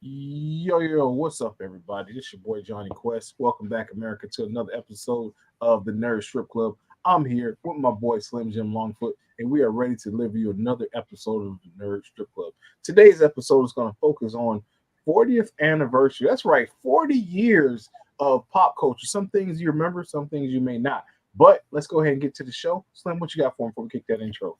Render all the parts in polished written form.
Yo, what's up, everybody? This your boy Johnny Quest. Welcome back, America, to another episode of the Nerd Strip Club. I'm here with my boy Slim Jim Longfoot, and we are ready to deliver you another episode of the Nerd Strip Club. Today's episode is going to focus on 40th anniversary. That's right, 40 years of pop culture. Some things you remember, some things you may not. But let's go ahead and get to the show. Slim, what you got for him before we kick that intro?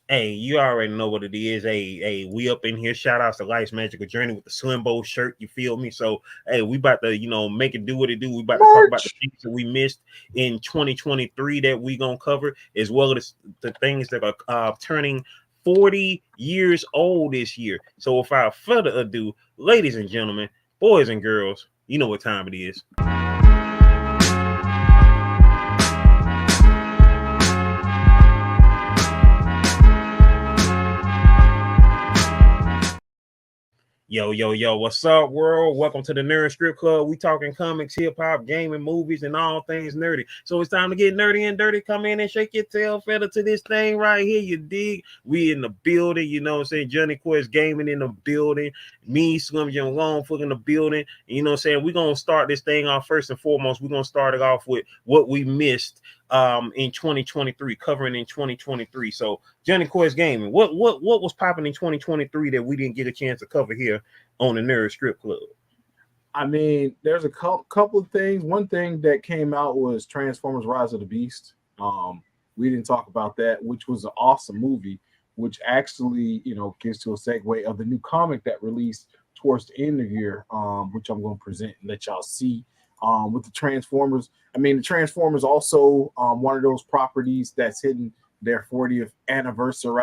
Hey, you already know what it is. Hey, we up in here. Shout outs to Life's Magical Journey with the Slimbo shirt. You feel me? So, hey, we about to, make it do what it do. We about to talk about the things that we missed in 2023 that we gonna cover, as well as the things that are turning 40 years old this year. So, without further ado, ladies and gentlemen, boys and girls, you know what time it is. Yo, what's up, world? Welcome to the Nerd Strip Club. We talking comics, hip-hop, gaming, movies, and all things nerdy. So it's time to get nerdy and dirty. Come in and shake your tail feather to this thing right here, you dig? We in the building, you know what I'm saying? Johnny Quest Gaming in the building. Me, Slim Jim Longfoot in the building. You know what I'm saying? We're going to start this thing off first and foremost. We're going to start it off with what we missed in 2023, covering in 2023. So Johnny Quest Gaming, what was popping in 2023 that we didn't get a chance to cover here on the Nerd Strip Club? I mean, there's a couple of things. One thing that came out was Transformers: Rise of the Beast. We didn't talk about that, which was an awesome movie, which actually, gets to a segue of the new comic that released towards the end of the year, which I'm going to present and let y'all see. With the Transformers, I mean, the Transformers also one of those properties that's hitting their 40th anniversary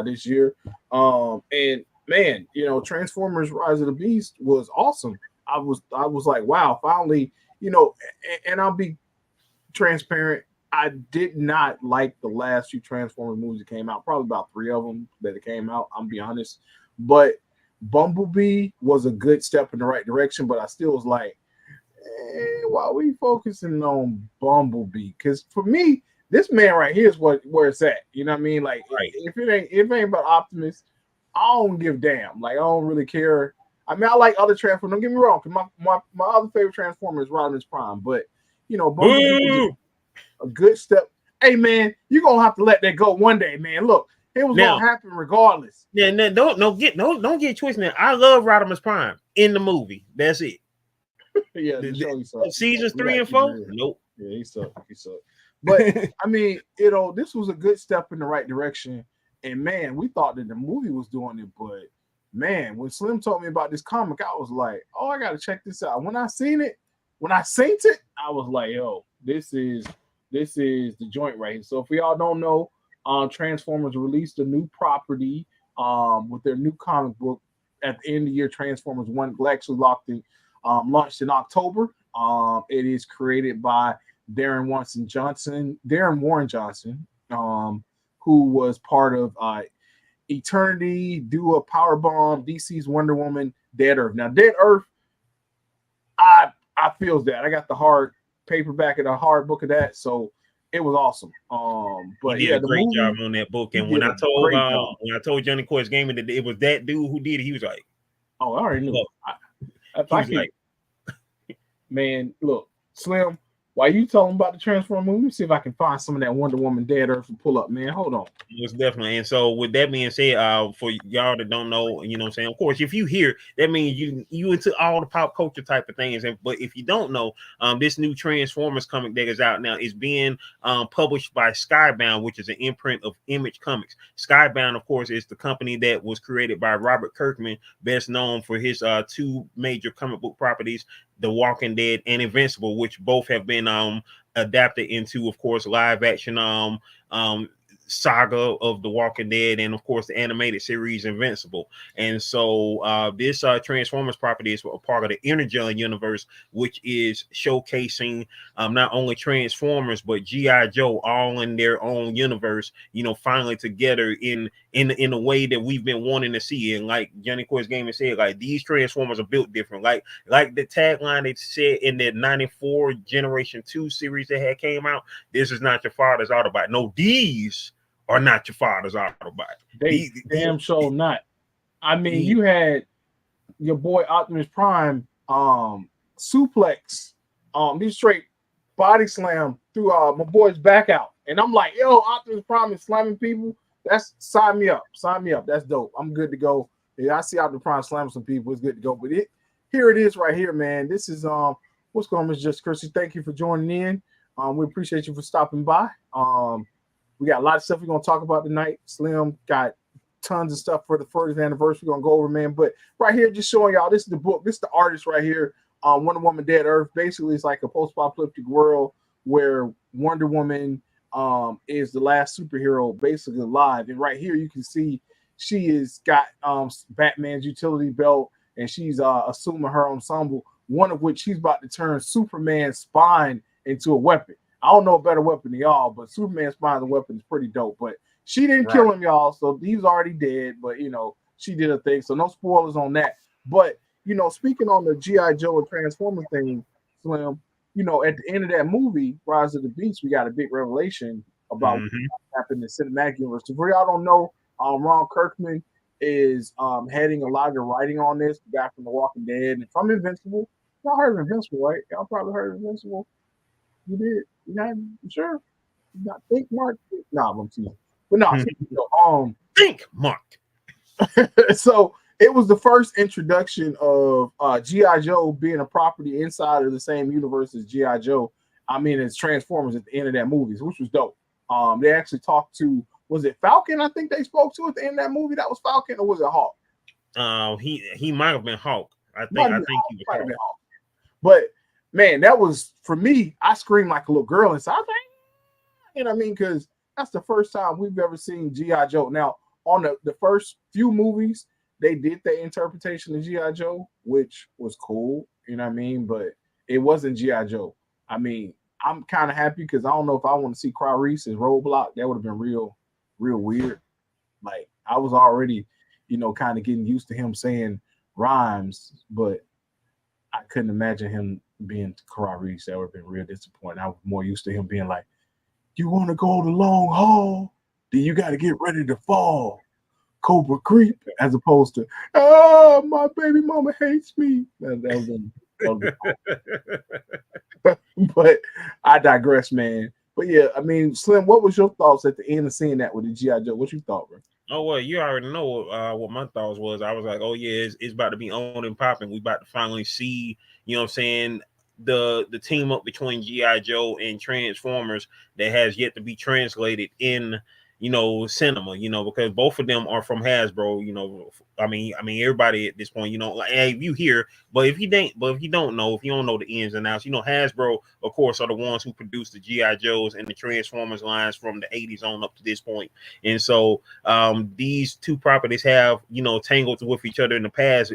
this year. And man, Transformers: Rise of the Beast was awesome. I was like, wow, finally, and I'll be transparent. I did not like the last few Transformers movies that came out. Probably about 3 of them that came out. I'm be honest, but Bumblebee was a good step in the right direction. But I still was like, why are we focusing on Bumblebee? Because for me, this man right here is where it's at. You know what I mean? Like, right. if it ain't about Optimus, I don't give a damn. Like, I don't really care. I mean, I like other Transformers. Don't get me wrong. Cause my other favorite Transformer is Rodimus Prime. But Bumblebee was a good step. Hey man, you're gonna have to let that go one day, man. Look, it was gonna happen regardless. Yeah, don't get twisted. Now, I love Rodimus Prime in the movie. That's it. Yeah, seasons 3 and 4. Nope. Yeah, he sucked. But I mean, this was a good step in the right direction. And man, we thought that the movie was doing it, but man, when Slim told me about this comic, I was like, oh, I gotta check this out. When I seen it, I was like, yo, this is the joint right here. So if we all don't know, Transformers released a new property with their new comic book at the end of the year. Transformers 1 actually launched in October. It is created by Darren Warren Johnson, who was part of Eternity, Dua, Powerbomb, DC's Wonder Woman, Dead Earth. Now, Dead Earth, I feels that. I got the hard paperback and the hard book of that, so it was awesome. But he did a great job on that book. And when I told Johnny Quest Gaming that it was that dude who did it, he was like, "Oh, I already knew." Man, look, Slim, while you telling about the Transformers movie, let me see if I can find some of that Wonder Woman Dead Earth and pull up, man. Hold on. Most definitely. And so with that being said, for y'all that don't know, you know what I'm saying, of course, if you hear, that means you into all the pop culture type of things. But if you don't know, this new Transformers comic that is out now is being published by Skybound, which is an imprint of Image Comics. Skybound, of course, is the company that was created by Robert Kirkman, best known for his 2 major comic book properties, The Walking Dead and Invincible, which both have been adapted into, of course, live action saga of The Walking Dead, and of course the animated series Invincible. And so this Transformers property is a part of the Energon universe, which is showcasing not only Transformers but G.I.JOE all in their own universe, finally together in a way that we've been wanting to see. And like Johnny Quest Gaming said, like, these Transformers are built different, like the tagline they said in that 94 Generation 2 series that had came out, this is not your father's Autobot. No, these are not your father's Autobot. They damn sure not. I mean, you had your boy Optimus Prime suplex, these straight body slam through my boy's back out. And I'm like, yo, Optimus Prime is slamming people. That's sign me up. Sign me up. That's dope. I'm good to go. Yeah, I see Optimus Prime slamming some people. It's good to go. But here it is right here, man. This is what's going on, Miss Just Chrissy. Thank you for joining in. We appreciate you for stopping by. We got a lot of stuff we're gonna talk about tonight. Slim got tons of stuff for the 40th anniversary we're gonna go over, man. But right here, just showing y'all, this is the book, this is the artist right here. Wonder Woman Dead Earth. Basically, it's like a post-apocalyptic world where Wonder Woman is the last superhero basically alive. And right here you can see she is got Batman's utility belt, and she's assuming her ensemble, one of which she's about to turn Superman's spine into a weapon. I don't know a better weapon than y'all, but Superman's spine as a weapon is pretty dope. But she didn't kill him, y'all, so he's already dead. But you know, she did a thing, so no spoilers on that. But you know, speaking on the G.I. Joe and Transformer thing, Slim, you know, at the end of that movie, Rise of the Beast, we got a big revelation about what happened in the cinematic universe. So for y'all don't know, Ron Kirkman is heading a lot of the writing on this, the guy from The Walking Dead and from Invincible. Y'all heard of Invincible, right? Y'all probably heard of Invincible. You did? You not sure? You not think Mark? Nah, I'm teasing. But no, think Mark. So it was the first introduction of G.I. Joe being a property inside of the same universe as G.I. Joe. I mean, it's Transformers at the end of that movie, which was dope. They actually talked to, was it Falcon? I think they spoke to at the end of that movie. That was Falcon, or was it Hawk? He might have been Hawk. I think he was Hawk. But man, that was, for me, I screamed like a little girl inside. I was like, you know what I mean? Because that's the first time we've ever seen G.I. Joe. Now, on the first few movies, they did their interpretation of G.I. Joe, which was cool, you know what I mean? But it wasn't G.I. Joe. I mean, I'm kind of happy because I don't know if I want to see Clarice as Roadblock. That would have been real weird. Like, I was already, you know, kind of getting used to him saying rhymes, but I couldn't imagine him being Clarice. That would have been real disappointing. I was more used to him being like, you want to go the long haul? Then you got to get ready to fall. Cobra Creep, as opposed to, oh, my baby mama hates me. That was but I digress, man. But yeah, I mean, Slim, what was your thoughts at the end of seeing that with the G.I. Joe? What you thought, bro? Oh, well, you already know what my thoughts was. I was like, oh yeah, it's about to be on and popping. We about to finally see, you know what I'm saying, the team up between G.I. Joe and Transformers that has yet to be translated in, you know, cinema, you know, because both of them are from Hasbro, you know. I mean everybody at this point, you know, like, hey, you hear, but if you don't know the ins and outs, you know, Hasbro, of course, are the ones who produced the G.I. Joes and the Transformers lines from the 80s on up to this point. And so these two properties have, you know, tangled with each other in the past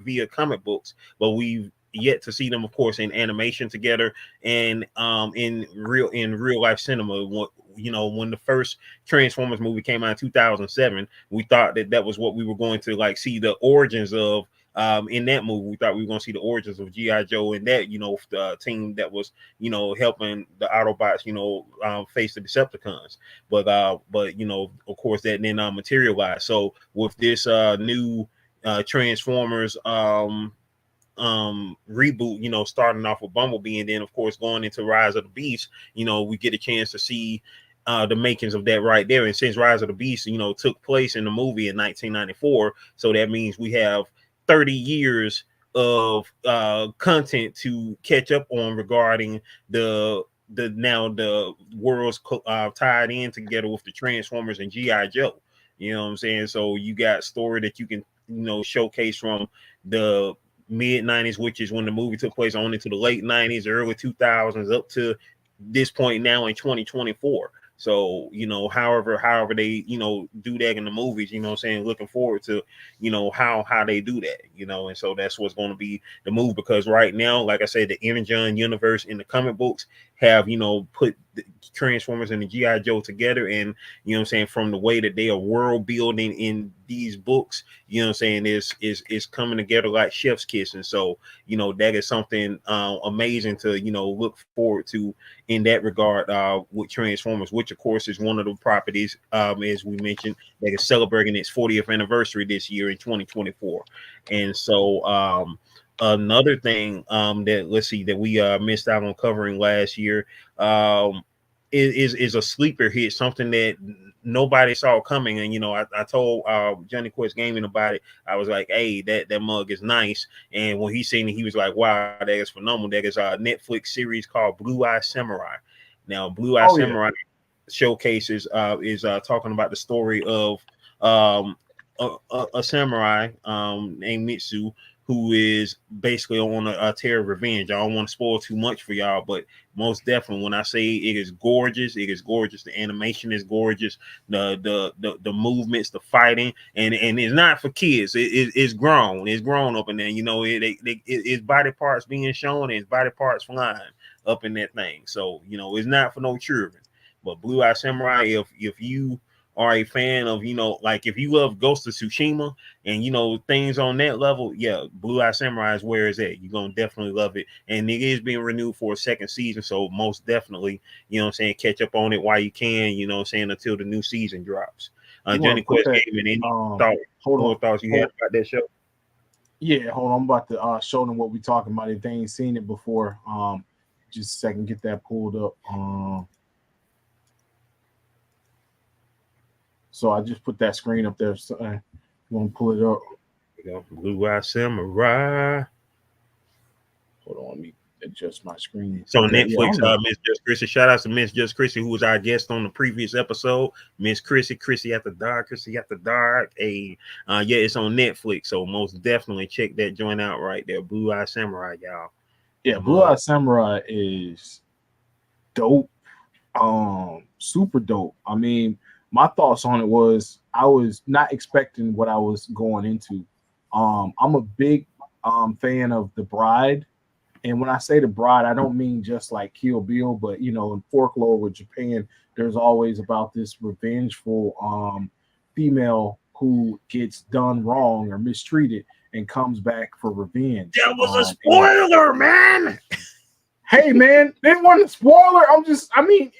via comic books, but we've yet to see them, of course, in animation together and in real life cinema. You know, when the first Transformers movie came out in 2007, we thought that was what we were going to like see the origins of. In that movie, we thought we were going to see the origins of G.I. Joe and that, you know, the team that was, you know, helping the Autobots, you know, face the Decepticons. But you know, of course, that did not materialize. So with this new Transformers reboot, you know, starting off with Bumblebee and then of course going into Rise of the Beast, you know, we get a chance to see the makings of that right there. And since Rise of the Beast, you know, took place in the movie in 1994, so that means we have 30 years of content to catch up on regarding the worlds tied in together with the Transformers and G.I. Joe. You know what I'm saying? So you got story that you can, you know, showcase from the mid 90s, which is when the movie took place, on into the late 90s, early 2000s, up to this point now in 2024. So, you know, however they, you know, do that in the movies, you know what I'm saying, looking forward to, you know, how they do that, you know. And so that's what's going to be the move, because right now, like I said, the Energon universe in the comic books have, you know, put the Transformers and the G.I. Joe together, and you know what I'm saying, from the way that they are world building in these books, you know what I'm saying, is coming together like chef's kiss. And so, you know, that is something amazing to, you know, look forward to in that regard with Transformers, which of course is one of the properties, as we mentioned, that is celebrating its 40th anniversary this year in 2024. And so another thing that, let's see, that we missed out on covering last year is a sleeper hit, something that nobody saw coming. And you know, I told Johnny Quest Gaming about it. I was like, hey, that mug is nice. And when he seen it, he was like, wow, that is phenomenal. That is a Netflix series called Blue Eye Samurai. Now, Blue Eye Samurai showcases is talking about the story of a samurai named Mitsu, who is basically on a tear of revenge. I don't want to spoil too much for y'all, but most definitely, when I say it is gorgeous, it is gorgeous. The animation is gorgeous. The movements, the fighting, and it's not for kids. It's grown. It's grown up in there. You know, it's body parts being shown, and it's body parts flying up in that thing. So you know, it's not for no children. But Blue Eye Samurai, if you are a fan of, you know, like if you love Ghost of Tsushima and, you know, things on that level, yeah, Blue Eye Samurai is where it's at. You're going to definitely love it. And it is being renewed for a second season. So most definitely, you know what I'm saying, catch up on it while you can, you know what I'm saying, until the new season drops. Johnny Quest Gaming, any thoughts you had about that show? Yeah, hold on. I'm about to show them what we're talking about if they ain't seen it before. Just a second, get that pulled up. So I just put that screen up there. So you want to pull it up? You know, Blue Eye Samurai. Hold on, let me adjust my screen. So Netflix, Miss Just Chrissy. Shout out to Miss Just Chrissy, who was our guest on the previous episode. Miss Chrissy After Dark, Chrissy After Dark. Yeah, it's on Netflix. So most definitely check that joint out right there. Blue Eye Samurai, y'all. Yeah, Blue Eye Samurai is dope. Super dope. I mean, my thoughts on it was I was not expecting what I was going into. I'm a big fan of The Bride. And when I say The Bride, I don't mean just like Kill Bill, but you know, in folklore with Japan, there's always about this revengeful female who gets done wrong or mistreated and comes back for revenge. That was a spoiler, man. Hey man, this wasn't a spoiler. I mean,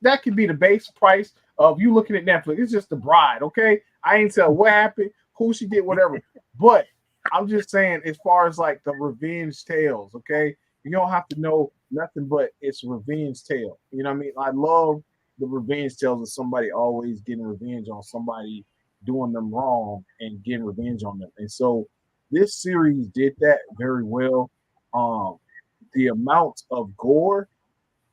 that could be the base price of you looking at Netflix. It's just The Bride, okay? I ain't tell what happened, who she did, whatever. But I'm just saying, as far as like the revenge tales, okay, you don't have to know nothing, but it's a revenge tale. You know what I mean? I love the revenge tales of somebody always getting revenge on somebody doing them wrong and getting revenge on them. And so this series did that very well. The amount of gore,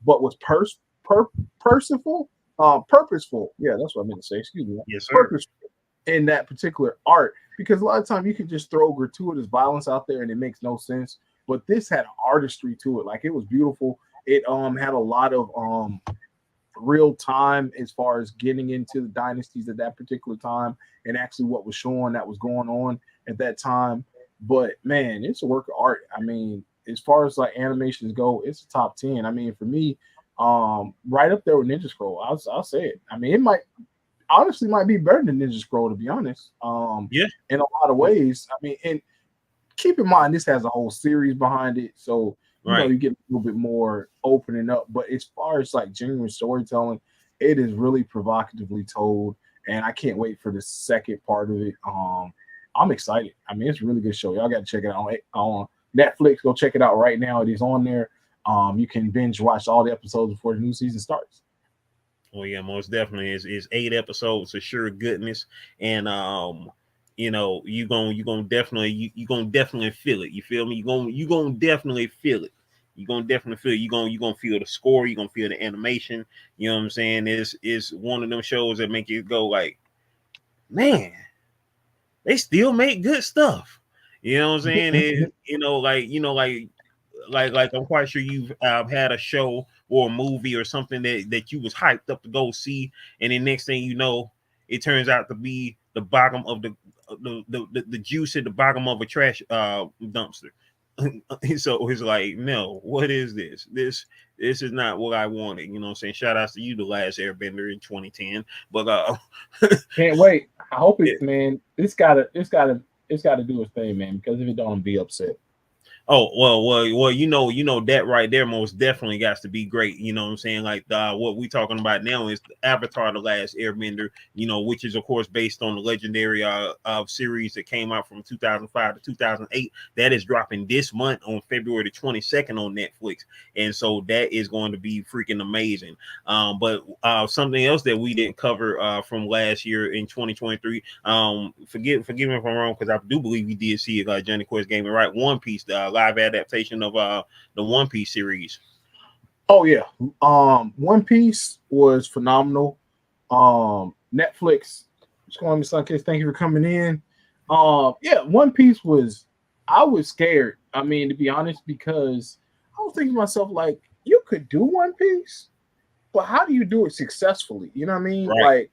but was purposeful. Yeah, that's what I meant to say. Excuse me. Yes, sir. Purposeful in that particular art, because a lot of times you can just throw gratuitous violence out there and it makes no sense. But this had an artistry to it. Like, it was beautiful. It had a lot of real time as far as getting into the dynasties at that particular time and actually what was showing that was going on at that time. But man, it's a work of art. I mean, as far as like animations go, it's a top 10. I mean, for me, right up there with Ninja Scroll. I'll say it. I mean, it might be better than Ninja Scroll, to be honest. Yeah, in a lot of ways. I mean, and keep in mind this has a whole series behind it, so you know you get a little bit more opening up. But as far as like genuine storytelling, it is really provocatively told, and I can't wait for the second part of it. I'm excited. I mean, it's a really good show. Y'all got to check it out on Netflix. Go check it out right now. It is on there. You can binge watch all the episodes before the new season starts. Oh yeah, most definitely. Is 8 episodes of sure goodness, and you know, you gonna definitely feel it. You feel me? You gonna definitely feel it. You're gonna definitely feel it. You gonna feel the score. You're gonna feel the animation. You know what I'm saying? It's one of them shows that make you go like, man, they still make good stuff. You know what I'm saying? Like I'm quite sure you've had a show or a movie or something that you was hyped up to go see, and then next thing you know, it turns out to be the bottom of the juice at the bottom of a trash dumpster. So it's like, no, what is this? This is not what I wanted. You know what I'm saying? Shout outs to you, The Last Airbender in 2010. But Can't wait. I hope yeah. it, man. It's gotta do its thing, man. Because if it don't, I'll be upset. Oh well. You know that right there most definitely got to be great. You know what I'm saying? Like what we talking about now is Avatar: The Last Airbender. You know, which is of course based on the legendary series that came out from 2005 to 2008. That is dropping this month on February the 22nd on Netflix, and so that is going to be freaking amazing. But something else that we didn't cover from last year in 2023. Forgive me if I'm wrong, because I do believe we did see it. Johnny Quest Gaming, right? One Piece, live adaptation of the One Piece series. Oh yeah. One Piece was phenomenal. Netflix, what's going on, Miss Sunkist? Thank you for coming in. Yeah, One Piece was, I was scared. I mean, to be honest, because I was thinking to myself, like, you could do One Piece, but how do you do it successfully? You know what I mean? Right. Like,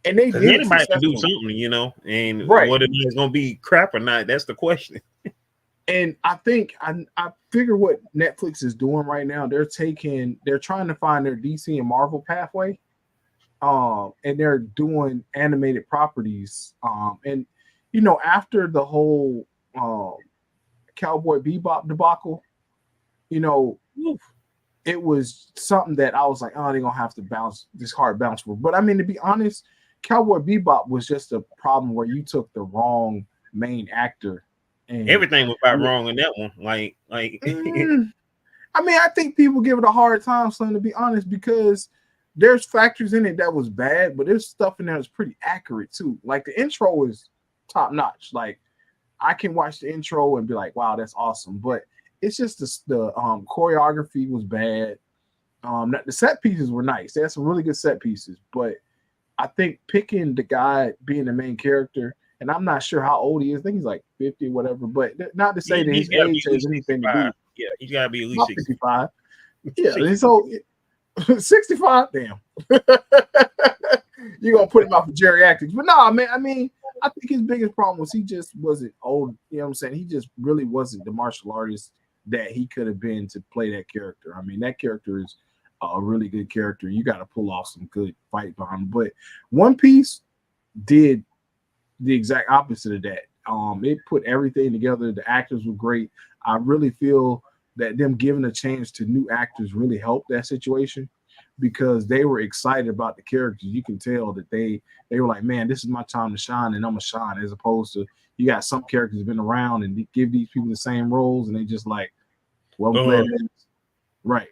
and they Because did it anybody can do successfully. something, you know, and Right. whether it's going to be crap or not, that's the question. And I think I figure what Netflix is doing right now, they're trying to find their DC and Marvel pathway. And they're doing animated properties. And you know, after the whole Cowboy Bebop debacle, you know, Oof. it was something that I was like, oh, they're gonna have to bounce this hard bounce for. But I mean, to be honest, Cowboy Bebop was just a problem where you took the wrong main actor. And Everything was about wrong in that one. Like I mean, I think people give it a hard time, son, to be honest, because there's factors in it that was bad, but there's stuff in there that's pretty accurate too. Like the intro is top notch. Like I can watch the intro and be like, wow, that's awesome. But it's just the choreography was bad. The set pieces were nice. They had some really good set pieces, but I think picking the guy being the main character, and I'm not sure how old he is. I think he's like 50 or whatever, but not to say that he's his got to be age at has least anything to 65. do. Yeah, he's got to be at least Not 55. Yeah, 60. and so 65. Damn. You're gonna put him out for geriatrics. But no, man, I mean, I think his biggest problem was he just wasn't old. You know what I'm saying? He just really wasn't the martial artist that he could have been to play that character. I mean, that character is a really good character. You got to pull off some good fight behind him. But One Piece did the exact opposite of that. It put everything together. The actors were great. I really feel that them giving a chance to new actors really helped that situation because they were excited about the characters. You can tell that they were like, man, this is my time to shine, and I'm gonna shine. As opposed to you got some characters that have been around and give these people the same roles, and they just like, well, I'm glad right.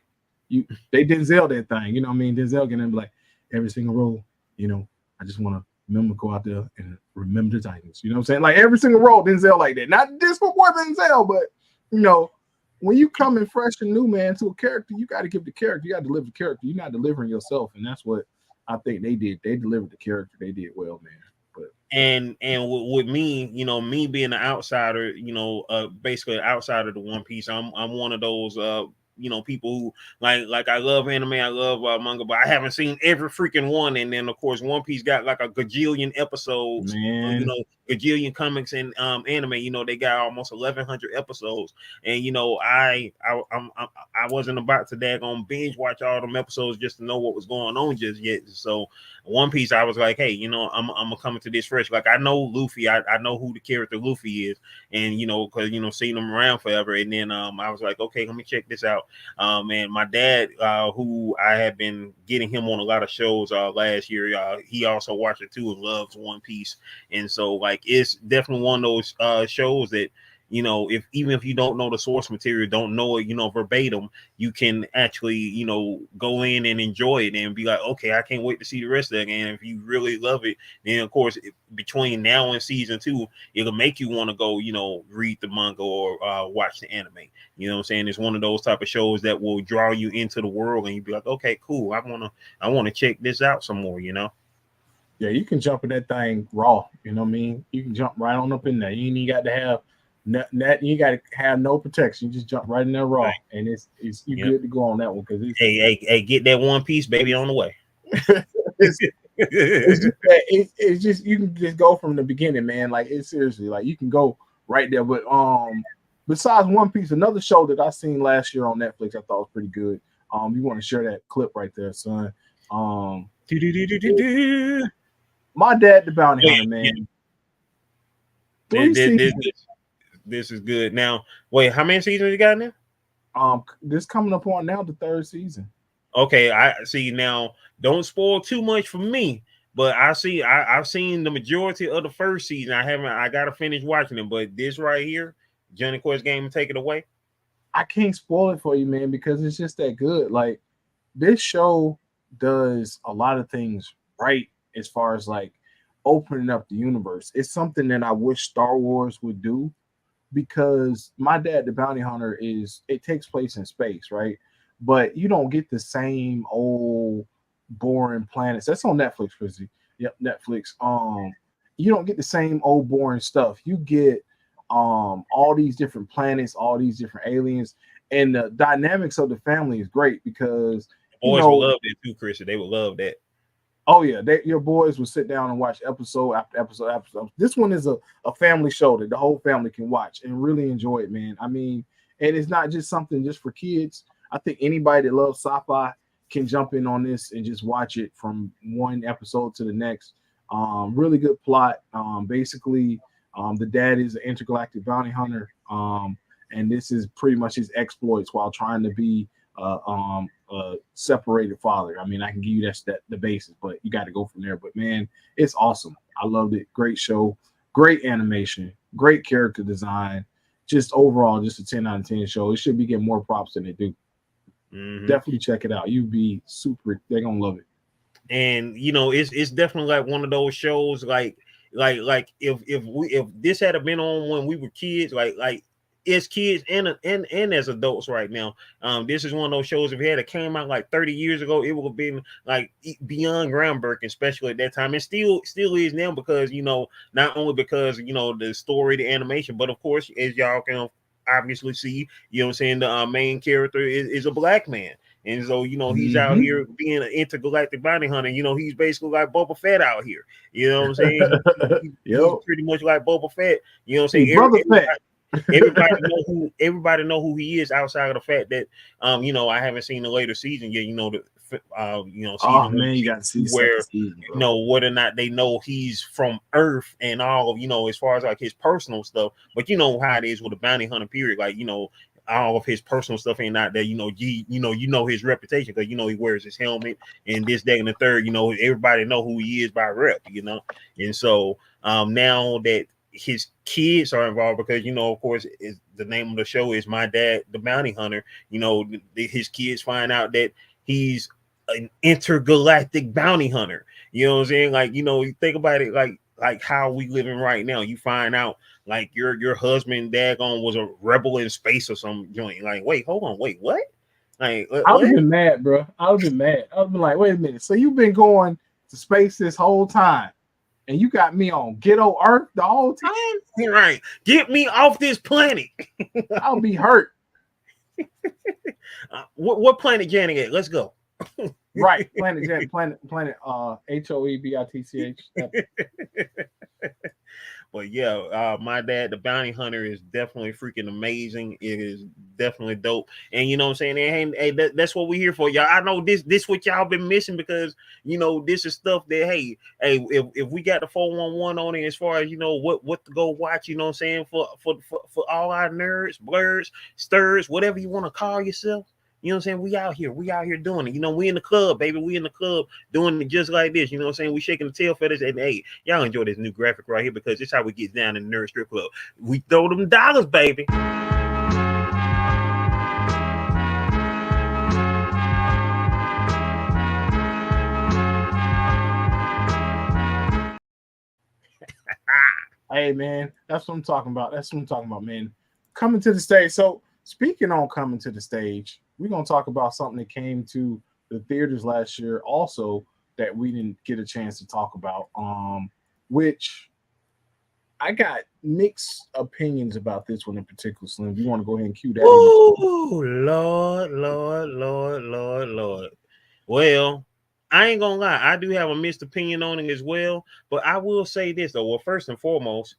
They Denzel that thing, you know what I mean? Denzel can be like every single role, you know, I just want to remember go out there and remember the Titans. You know what I'm saying? Like every single role, Denzel like that. Not disrespect Denzel, but you know, when you come in fresh and new, man, to a character, you got to give the character. You got to deliver the character. You're not delivering yourself, and that's what I think they did. They delivered the character. They did well, man. But and with me, you know, me being an outsider, you know, basically outside of the One Piece, I'm one of those you know, people who like I love anime, I love manga, but I haven't seen every freaking one. And then of course One Piece got like a gajillion episodes, you know, gajillion comics and anime. You know, they got almost 1,100 episodes, and you know, I wasn't about to daggone binge watch all them episodes just to know what was going on just yet. So One Piece, I was like, hey, you know, I'm gonna come into this fresh. Like I know Luffy, I know who the character Luffy is, and you know, because you know, seen him around forever. And then I was like, okay, let me check this out. And my dad, who I had been getting him on a lot of shows last year, he also watched it too and loves One Piece. And so like it's definitely one of those shows that, you know, if even if you don't know the source material, don't know it, you know, verbatim, you can actually, you know, go in and enjoy it and be like, okay, I can't wait to see the rest of it. And if you really love it, then of course, between now and season 2, it'll make you want to go, you know, read the manga or watch the anime. You know what I'm saying? It's one of those type of shows that will draw you into the world and you'll be like, okay, cool. I wanna check this out some more, you know? yeah, you can jump in that thing raw. You know what I mean? You can jump right on up in there. You ain't even got to have that. You got to have no protection. You just jump right in there raw, and it's you good to go on that one because it's hey, get that One Piece baby on the way. it's, it's just you can just go from the beginning, man. Like it's seriously like you can go right there. But besides One Piece, another show that I seen last year on Netflix, I thought was pretty good. You want to share that clip right there, son? My Dad, the Bounty Hunter, man. Yeah. 3 seasons. This is good. Now, wait, how many seasons you got now? This coming up on now the 3rd season. Okay, I see. Now, don't spoil too much for me, but I've seen the majority of the 1st season. I gotta finish watching them, but this right here, Johnny Quest Game, take it away. I can't spoil it for you, man, because it's just that good. Like, this show does a lot of things right as far as like opening up the universe. It's something that I wish Star Wars would do, because My Dad, the Bounty Hunter, it takes place in space, right? But you don't get the same old boring planets. That's on Netflix, Chrissy. Yep, Netflix. You don't get the same old boring stuff. You get all these different planets, all these different aliens, and the dynamics of the family is great because boys will love that too, Chris. They would love that. Oh yeah, your boys will sit down and watch episode after episode after episode. This one is a family show that the whole family can watch and really enjoy it, man. I mean, and it's not just something just for kids. I think anybody that loves sci-fi can jump in on this and just watch it from one episode to the next. Really good plot. Basically, the dad is an intergalactic bounty hunter, and this is pretty much his exploits while trying to be a separated father. I mean, I can give you the basis, but you got to go from there. But man, it's awesome. I loved it. Great show, great animation, great character design. Just overall, just a 10 out of 10 show. It should be getting more props than they do. Definitely check it out. You'd be super. They're gonna love it. And you know, it's definitely like one of those shows. Like if this had been on when we were kids, like as kids and as adults right now, this is one of those shows. If it had came out like 30 years ago, it would have been like beyond groundbreaking, especially at that time. And still is now, because you know, not only because you know the story, the animation, but of course, as y'all can obviously see, you know what I'm saying, the main character is a black man. And so, you know, he's out here being an intergalactic bounty hunter. You know, he's basically like Boba Fett out here. You know what I'm saying? He's pretty much like Boba Fett. You know what I'm saying? Everybody know who he is, outside of the fact that you know, I haven't seen the later season yet. You know, season man, you got to see where season, you know whether or not they know he's from Earth and all of, you know, as far as like his personal stuff. But you know how it is with the bounty hunter period, like, you know, all of his personal stuff ain't out there. You know his reputation, because you know he wears his helmet and this, that, and the third. You know, everybody know who he is by rep. You know, and so now that his kids are involved, because you know, of course, the name of the show is My Dad, the Bounty Hunter. You know, his kids find out that he's an intergalactic bounty hunter. You know what I'm saying? Like, you know, you think about it, like how we living right now. You find out like your husband daggone was a rebel in space or some joint. Like, wait, hold on, wait, what? Like, I would have been mad, bro. I would have been mad. I would have been like, wait a minute. So you've been going to space this whole time, and you got me on ghetto Earth the whole time? Right. Get me off this planet. I'll be hurt. What planet Johnny at? Let's go. Right. Planet HOEBITCH. But yeah, My Dad, the Bounty Hunter, is definitely freaking amazing. It is definitely dope. And you know what I'm saying? Hey, that's what we're here for, y'all. I know this what y'all been missing, because you know this is stuff that hey, if we got the 411 on it, as far as you know what to go watch, you know what I'm saying, for all our nerds, blerds, stirs, whatever you want to call yourself. You know what I'm saying? We out here doing it. You know, we in the club, baby. We in the club doing it just like this. You know what I'm saying? We shaking the tail feathers. And hey, y'all enjoy this new graphic right here, because this is how we get down in the nerd strip club. We throw them dollars, baby. Hey man, that's what I'm talking about. Man. Coming to the stage. So speaking on coming to the stage, we're gonna talk about something that came to the theaters last year, also that we didn't get a chance to talk about. Which I got mixed opinions about this one in particular. Slim, you want to go ahead and cue that? Oh Lord. Well, I ain't gonna lie, I do have a mixed opinion on it as well. But I will say this though. Well, first and foremost,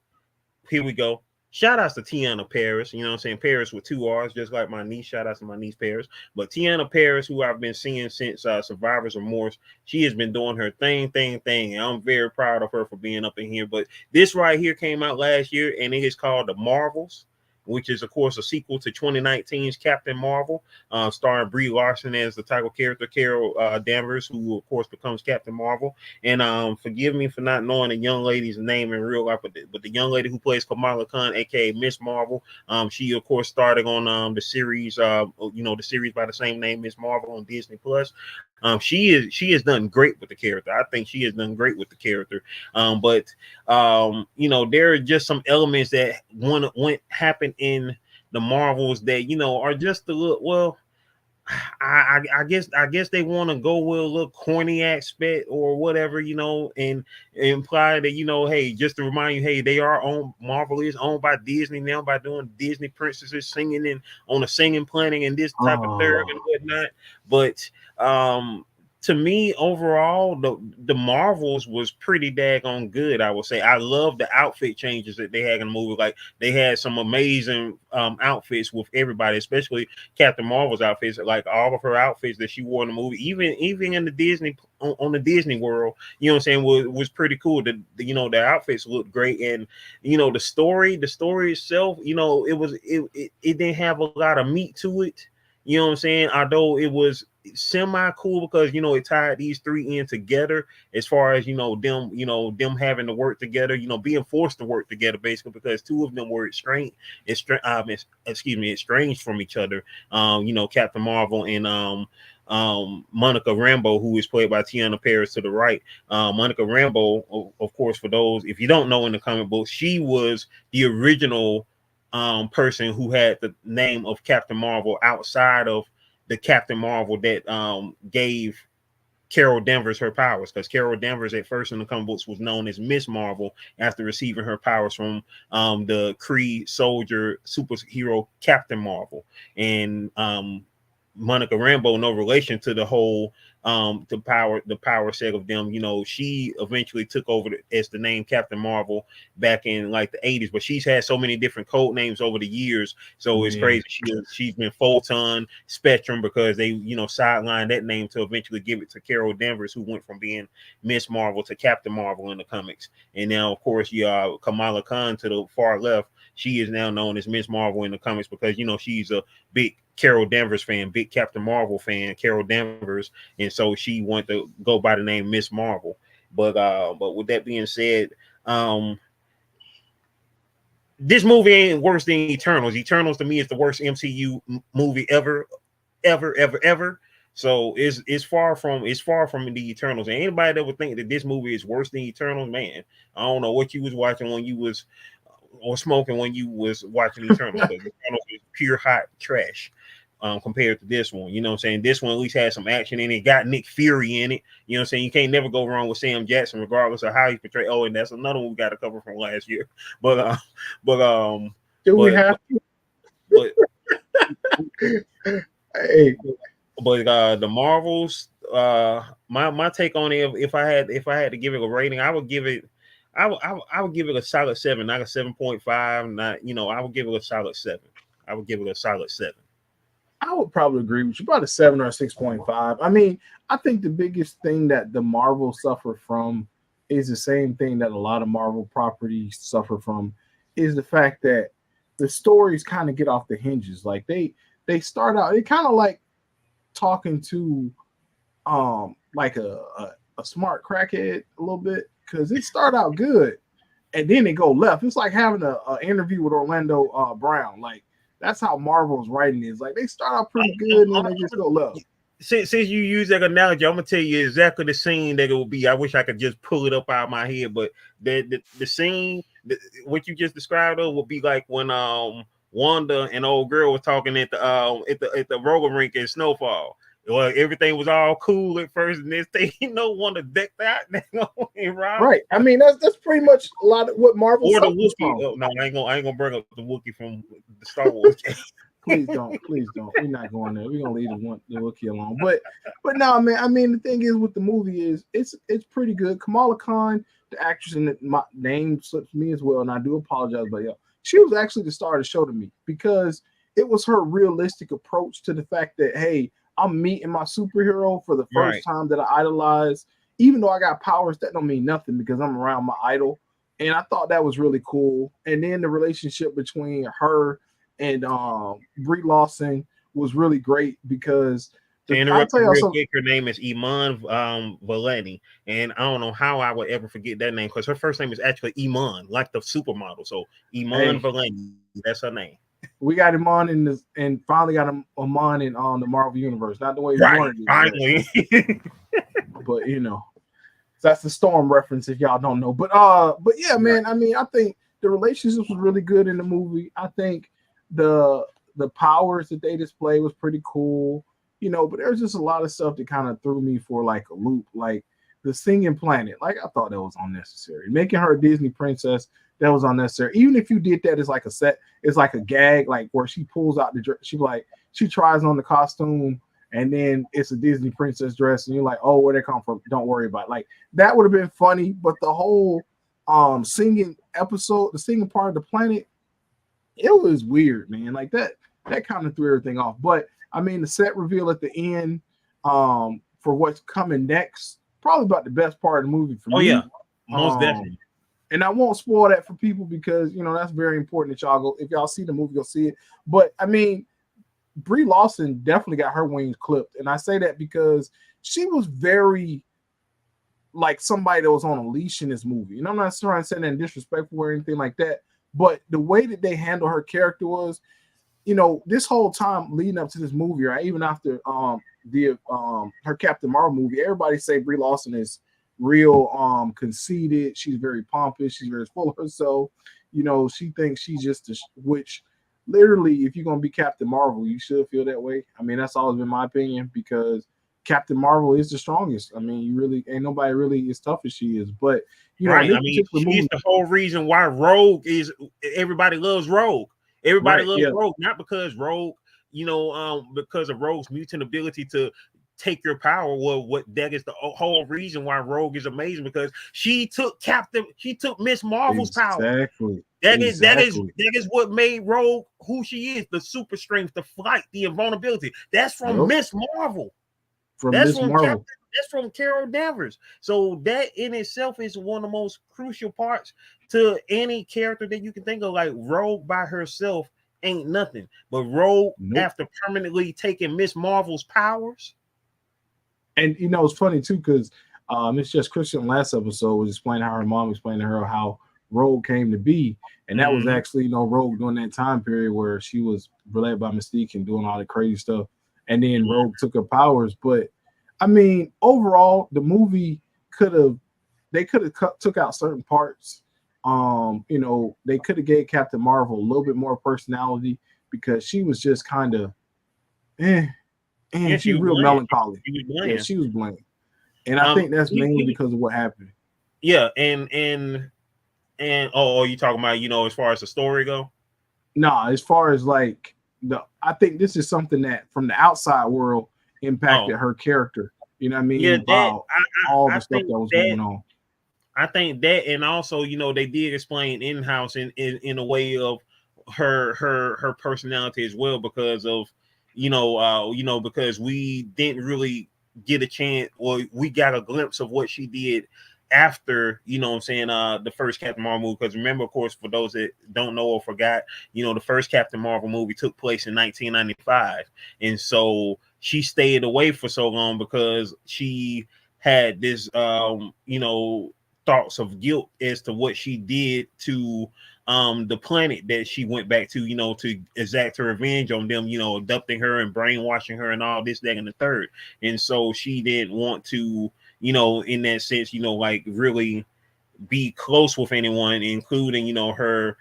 here we go. Shout outs to Tiana Paris, you know what I'm saying? Paris with 2 R's, just like my niece. Shout outs to my niece Paris. But Tiana Paris, who I've been seeing since Survivor's Remorse, she has been doing her thing. And I'm very proud of her for being up in here. But this right here came out last year, and it is called The Marvels, which is, of course, a sequel to 2019's Captain Marvel, starring Brie Larson as the title character, Carol Danvers, who, of course, becomes Captain Marvel. And forgive me for not knowing the young lady's name in real life, but the young lady who plays Kamala Khan, aka Miss Marvel, she, of course, started on the series, the series by the same name, Miss Marvel, on Disney Plus. She has done great with the character. I think she has done great with the character. But there are just some elements that went happen in the Marvels that are just a little, well, I guess they want to go with a little corny aspect or whatever, and imply that, hey, just to remind you, hey, they are owned, Marvel is owned by Disney now by doing Disney princesses singing and on a singing planning and this type of third and whatnot. But to me, overall, the Marvels was pretty daggone good. I would say I love the outfit changes that they had in the movie. Like they had some amazing outfits with everybody, especially Captain Marvel's outfits. Like all of her outfits that she wore in the movie, even in the Disney on the Disney World, you know what I'm saying, was pretty cool. The outfits looked great, and the story itself, it didn't have a lot of meat to it. You know what I'm saying? Although it was semi cool because it tied these three in together as far as them having to work together, being forced to work together basically because two of them were estranged from each other. Captain Marvel and Monica Rambeau, who is played by Tiana Paris to the right. Monica Rambeau, of course, for those if you don't know in the comic books, she was the original person who had the name of Captain Marvel outside of the Captain Marvel that gave Carol Danvers her powers, because Carol Danvers at first in the comic books was known as Miss Marvel after receiving her powers from the Kree soldier superhero Captain Marvel. And Monica Rambeau, no relation to the whole the power set of them. She eventually took over as the name Captain Marvel back in like the 80s, but she's had so many different code names over the years, so it's crazy. She's been Photon, Spectrum, because they sidelined that name to eventually give it to Carol Danvers, who went from being Miss Marvel to Captain Marvel in the comics. And now, of course, Kamala Khan to the far left, she is now known as Miss Marvel in the comics because she's a big Carol Danvers fan, big Captain Marvel fan, Carol Danvers, and so she wanted to go by the name Miss Marvel. But with that being said, this movie ain't worse than Eternals. Eternals to me is the worst MCU movie ever. So it's far from the Eternals. And anybody that would think that this movie is worse than Eternals, man, I don't know what you was watching when you was or smoking when you was watching Eternals. Because Eternals is pure hot trash. Compared to this one, you know what I'm saying? This one at least had some action in it, got Nick Fury in it. You know what I'm saying? You can't never go wrong with Sam Jackson, regardless of how he portrayed. Oh, and that's another one we got to cover from last year. But we have but hey, but the Marvels, my take on it, if I had to give it a rating, I would give it a solid 7, not a 7.5. Not I would give it a solid 7. I would give it a solid 7. I would probably agree with you, about a 7 or a 6.5. I mean, I think the biggest thing that the Marvel suffer from is the same thing that a lot of Marvel properties suffer from, is the fact that the stories kind of get off the hinges. Like they start out, it kind of like talking to like a smart crackhead a little bit, because it start out good and then they go left. It's like having an interview with Orlando Brown. Like that's how Marvel's writing is. Like they start out pretty good and then they just go left. Since you use that analogy, I'm gonna tell you exactly the scene that it will be. I wish I could just pull it up out of my head, but the scene, what you just described, would be like when Wanda and old girl was talking at the roller rink in Snowfall. Well, everything was all cool at first, and this thing, Wanda decked out and right. I mean, that's pretty much a lot of what Marvel. Or the Wookiee. Oh, no, I ain't gonna bring up the Wookiee from the Star Wars. Please don't. We're not going there. We're gonna leave the Wookiee alone. But no, man. I mean, the thing is with the movie is it's pretty good. Kamala Khan, the actress, and my name slips me as well, and I do apologize, but yeah, she was actually the star of the show to me, because it was her realistic approach to the fact that, hey, I'm meeting my superhero for the first time that I idolize. Even though I got powers, that don't mean nothing because I'm around my idol. And I thought that was really cool. And then the relationship between her and Brie Larson was really great, because to I'll interrupt tell you y'all real something. quick, her name is Iman Vellani, and I don't know how I would ever forget that name because her first name is actually Iman, like the supermodel. So Iman Hey, Vellani, that's her name. we got him on in this, and finally got him on in the Marvel universe. Not the way we Right, wanted finally. it, but you know, that's the Storm reference if y'all don't know. But yeah, man. I mean, I think the relationships was really good in the movie. I think the powers that they display was pretty cool, you know. But there's just a lot of stuff that kind of threw me for like a loop, like the singing planet. Like I thought that was unnecessary. Making her a Disney princess, that was unnecessary. Even if you did that as like a set, it's like a gag, like where she pulls out the dress, she tries on the costume, and then it's a Disney princess dress, and you're like, oh, where they come from? Don't worry about it. Like that would have been funny, but the whole singing episode, the singing part of the planet, it was weird, man. Like that kind of threw everything off. But I mean, the set reveal at the end, for what's coming next, probably about the best part of the movie for Oh me. yeah, most definitely. And I won't spoil that for people because you know that's very important that y'all go. If y'all see the movie, go see it. But I mean, Brie Larson definitely got her wings clipped, and I say that because she was very like somebody that was on a leash in this movie. And I'm not trying to say that disrespectful or anything like that, but the way that they handle her character was, you know, this whole time leading up to this movie, right? Even after her Captain Marvel movie, everybody say Brie Larson is real conceited. She's very pompous. She's very full of herself. You know, she thinks she's just which literally, if you're gonna be Captain Marvel, you should feel that way. I mean, that's always been my opinion because Captain Marvel is the strongest. I mean, you really ain't nobody really as tough as she is. But you know, Right. this I mean, particular she's movie, the whole reason why Rogue is everybody loves Rogue. Everybody right? loves Yeah, Rogue, not because Rogue, because of Rogue's mutant ability to take your power. Well, what that is the whole reason why Rogue is amazing because she took Miss Marvel's power. exactly, That exactly. is what made Rogue who she is, the super strength, the flight, the invulnerability. That's from Yep, Miss Marvel. from That's Miss from Marvel. That's from Carol Danvers. So that in itself is one of the most crucial parts to any character that you can think of. Like Rogue by herself ain't nothing, but Rogue Nope. after permanently taking Miss Marvel's powers. And you know, it's funny too because it's just Christian last episode was explaining how her mom explained to her how Rogue came to be, and that was Mm-hmm. actually Rogue during that time period where she was related by Mystique and doing all the crazy stuff, and then Rogue took her powers. But I mean, overall, the movie could have took out certain parts. You know, they could have gave Captain Marvel a little bit more personality because she was just kind of eh, Yeah, and she she's was real bland. melancholy. She was Yeah, bland. she was bland. And I think that's mainly because of what happened. Yeah, and oh, you talking about as far as the story go? Nah, as far as like I think this is something that from the outside world Oh, impacted her character. You know what I yeah, mean? that About all the I stuff think that was that going on. I think that, and also, they did explain in house in a way of her personality as well, because of because we didn't really get a chance, or we got a glimpse of what she did after what I'm saying, the first Captain Marvel movie. Because remember, of course, for those that don't know or forgot, the first Captain Marvel movie took place in 1995, and so she stayed away for so long because she had this thoughts of guilt as to what she did to the planet that she went back to exact her revenge on them, abducting her and brainwashing her and all this, that, and the third. And so she didn't want to, in that sense, like really be close with anyone, including, her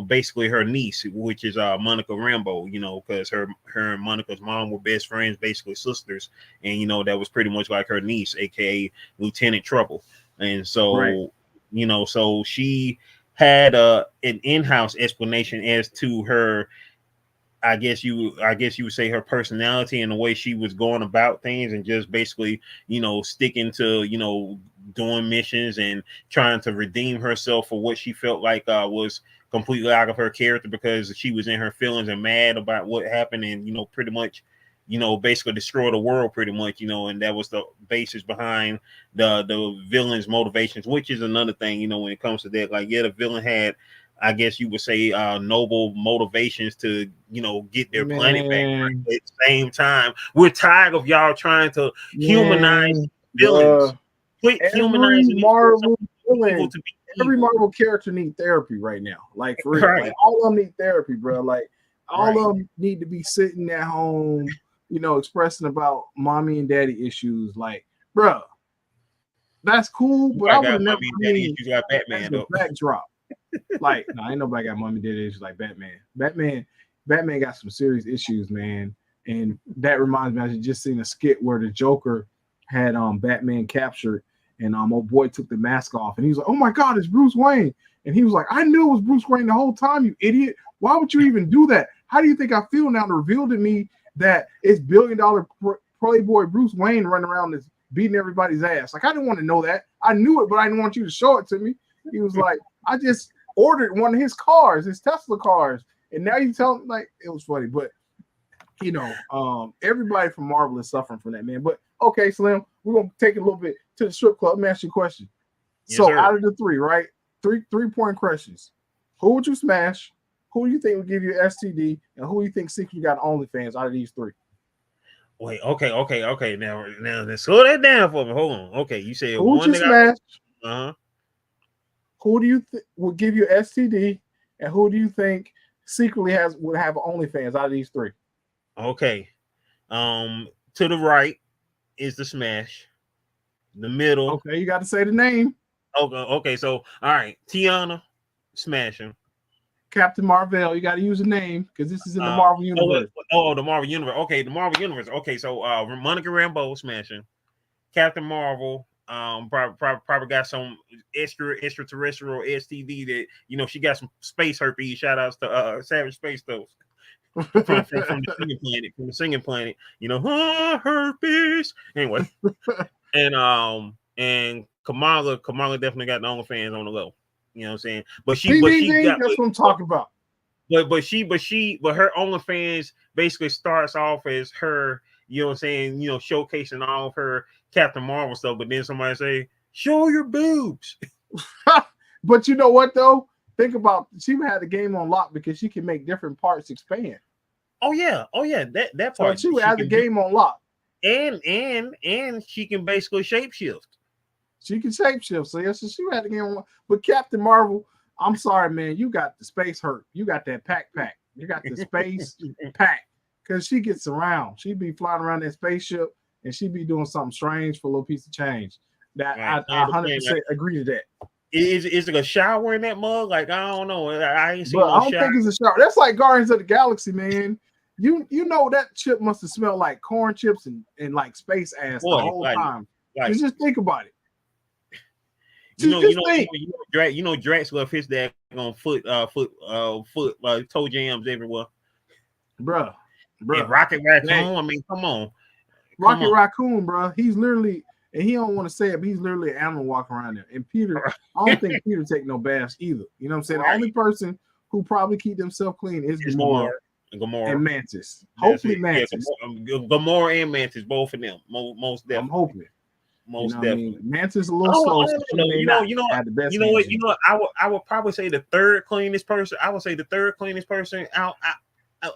basically her niece, which is Monica Rambo, because her and Monica's mom were best friends, basically sisters, and that was pretty much like her niece, aka Lieutenant Trouble. And Right. so so she had an in-house explanation as to her I guess you would say her personality and the way she was going about things, and just basically, sticking to, doing missions and trying to redeem herself for what she felt like was completely out of her character, because she was in her feelings and mad about what happened, and pretty much, basically destroy the world pretty much, and that was the basis behind the villain's motivations, which is another thing, when it comes to that. Like, yeah, the villain had, I guess you would say, noble motivations to, get their planet back. But at the same time, we're tired of y'all trying to humanize villains. Quit humanizing these villain. Every Marvel character need therapy right now. Like, for real. Like, all of them need therapy, bro. Like, all of them need to be sitting at home, expressing about mommy and daddy issues. Like, bro, that's cool, but I would have never seen you got Batman the backdrop. Like, no, ain't nobody got mommy and daddy issues like Batman. Batman got some serious issues, man. And that reminds me, I just seen a skit where the Joker had Batman captured, and old boy took the mask off, and he was like, "Oh my God, it's Bruce Wayne!" And he was like, "I knew it was Bruce Wayne the whole time, you idiot! Why would you even do that? How do you think I feel now to reveal to me that it's billion-dollar playboy Bruce Wayne running around this beating everybody's ass? Like, I didn't want to know that. I knew it, but I didn't want you to show it to me." He was like, "I just ordered one of his cars, his Tesla cars, and now you tell him." Like, it was funny, but everybody from Marvel is suffering from that, man. But okay, Slim, we're gonna take it a little bit to the strip club. Let me ask you a question. Yes, so, sir. Out of the three, right? Three-point questions. Who would you smash? Who do you think would give you STD? And who do you think secretly got OnlyFans out of these three? Wait, okay. Now slow that down for me. Hold on. Okay, you said who would one you smash? Who do you think would give you STD? And who do you think secretly would have OnlyFans out of these three? Okay. To the right is the smash. The middle. Okay, you got to say the name. Okay. So, all right, Tiana, smashing. Captain Marvel, you got to use a name because this is in the Marvel universe. The Marvel universe. Okay, the Marvel universe. Okay, so Monica Rambeau smashing. Captain Marvel. Probably got some extraterrestrial STD that she got some space herpes. Shout outs to Savage Space Toast. from the singing planet, herpes. Anyway, and Kamala definitely got the OnlyFans on the low. You know what I'm saying? But she got that's what I'm talking about. But her OnlyFans basically starts off as her, you know what I'm saying, showcasing all of her Captain Marvel stuff. But then somebody say, "Show your boobs." But you know what though? Think about, she had the game on lock because she can make different parts expand. Oh yeah, that part. So she had the game on lock, and she can basically shapeshift. She can shapeshift. So yes, she had the game on lock. But Captain Marvel, I'm sorry, man, you got the space hurt. You got that pack. You got the space pack, because she gets around. She be flying around that spaceship, and she be doing something strange for a little piece of change. That right. I 100% agree to that. Is it a shower in that mug? Like, I don't know. I ain't seen. I don't think it's a shower. That's like Guardians of the Galaxy, man. You know that chip must have smelled like corn chips and like space ass the whole time. Just think about it. Drax left his dad on foot toe jams everywhere. Bruh. And Rocket Raccoon. I mean, come on. Rocket Raccoon, bro. He's literally, and he don't want to say it, but he's literally an animal walking around there. And Peter, I don't think Peter take no baths either. You know what I'm saying? Right. The only person who probably keep themselves clean is Gamora and Mantis. Hopefully Mantis. Yeah, Gamora and Mantis, both of them. Most definitely. I'm hoping. Most definitely. Mantis a little slow. I would probably say the third cleanest person. I would say the third cleanest person out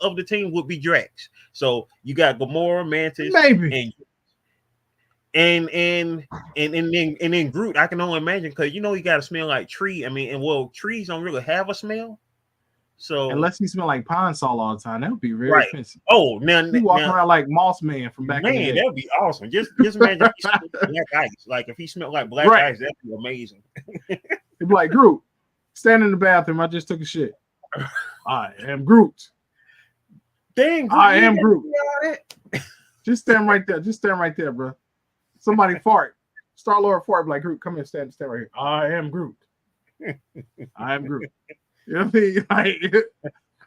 of the team would be Drax. So you got Gamora, Mantis, maybe, and then Groot. I can only imagine, because you got to smell like tree. I mean, trees don't really have a smell. So unless you smell like pine sol all the time, that would be very expensive. Oh, now you walking around like Moss Man from back in the day. That would be awesome. Just imagine if he smelled black ice. Like if he smelled like black ice, that'd be amazing. He'd be like, Groot, stand in the bathroom. I just took a shit. I am Groot. Dang, Groot, I am Groot. Just stand right there. Just stand right there, bro. Somebody fart. Star-Lord fart, like, Groot, come here, stand right here. I am Groot. I am Groot. You know what I mean? Like,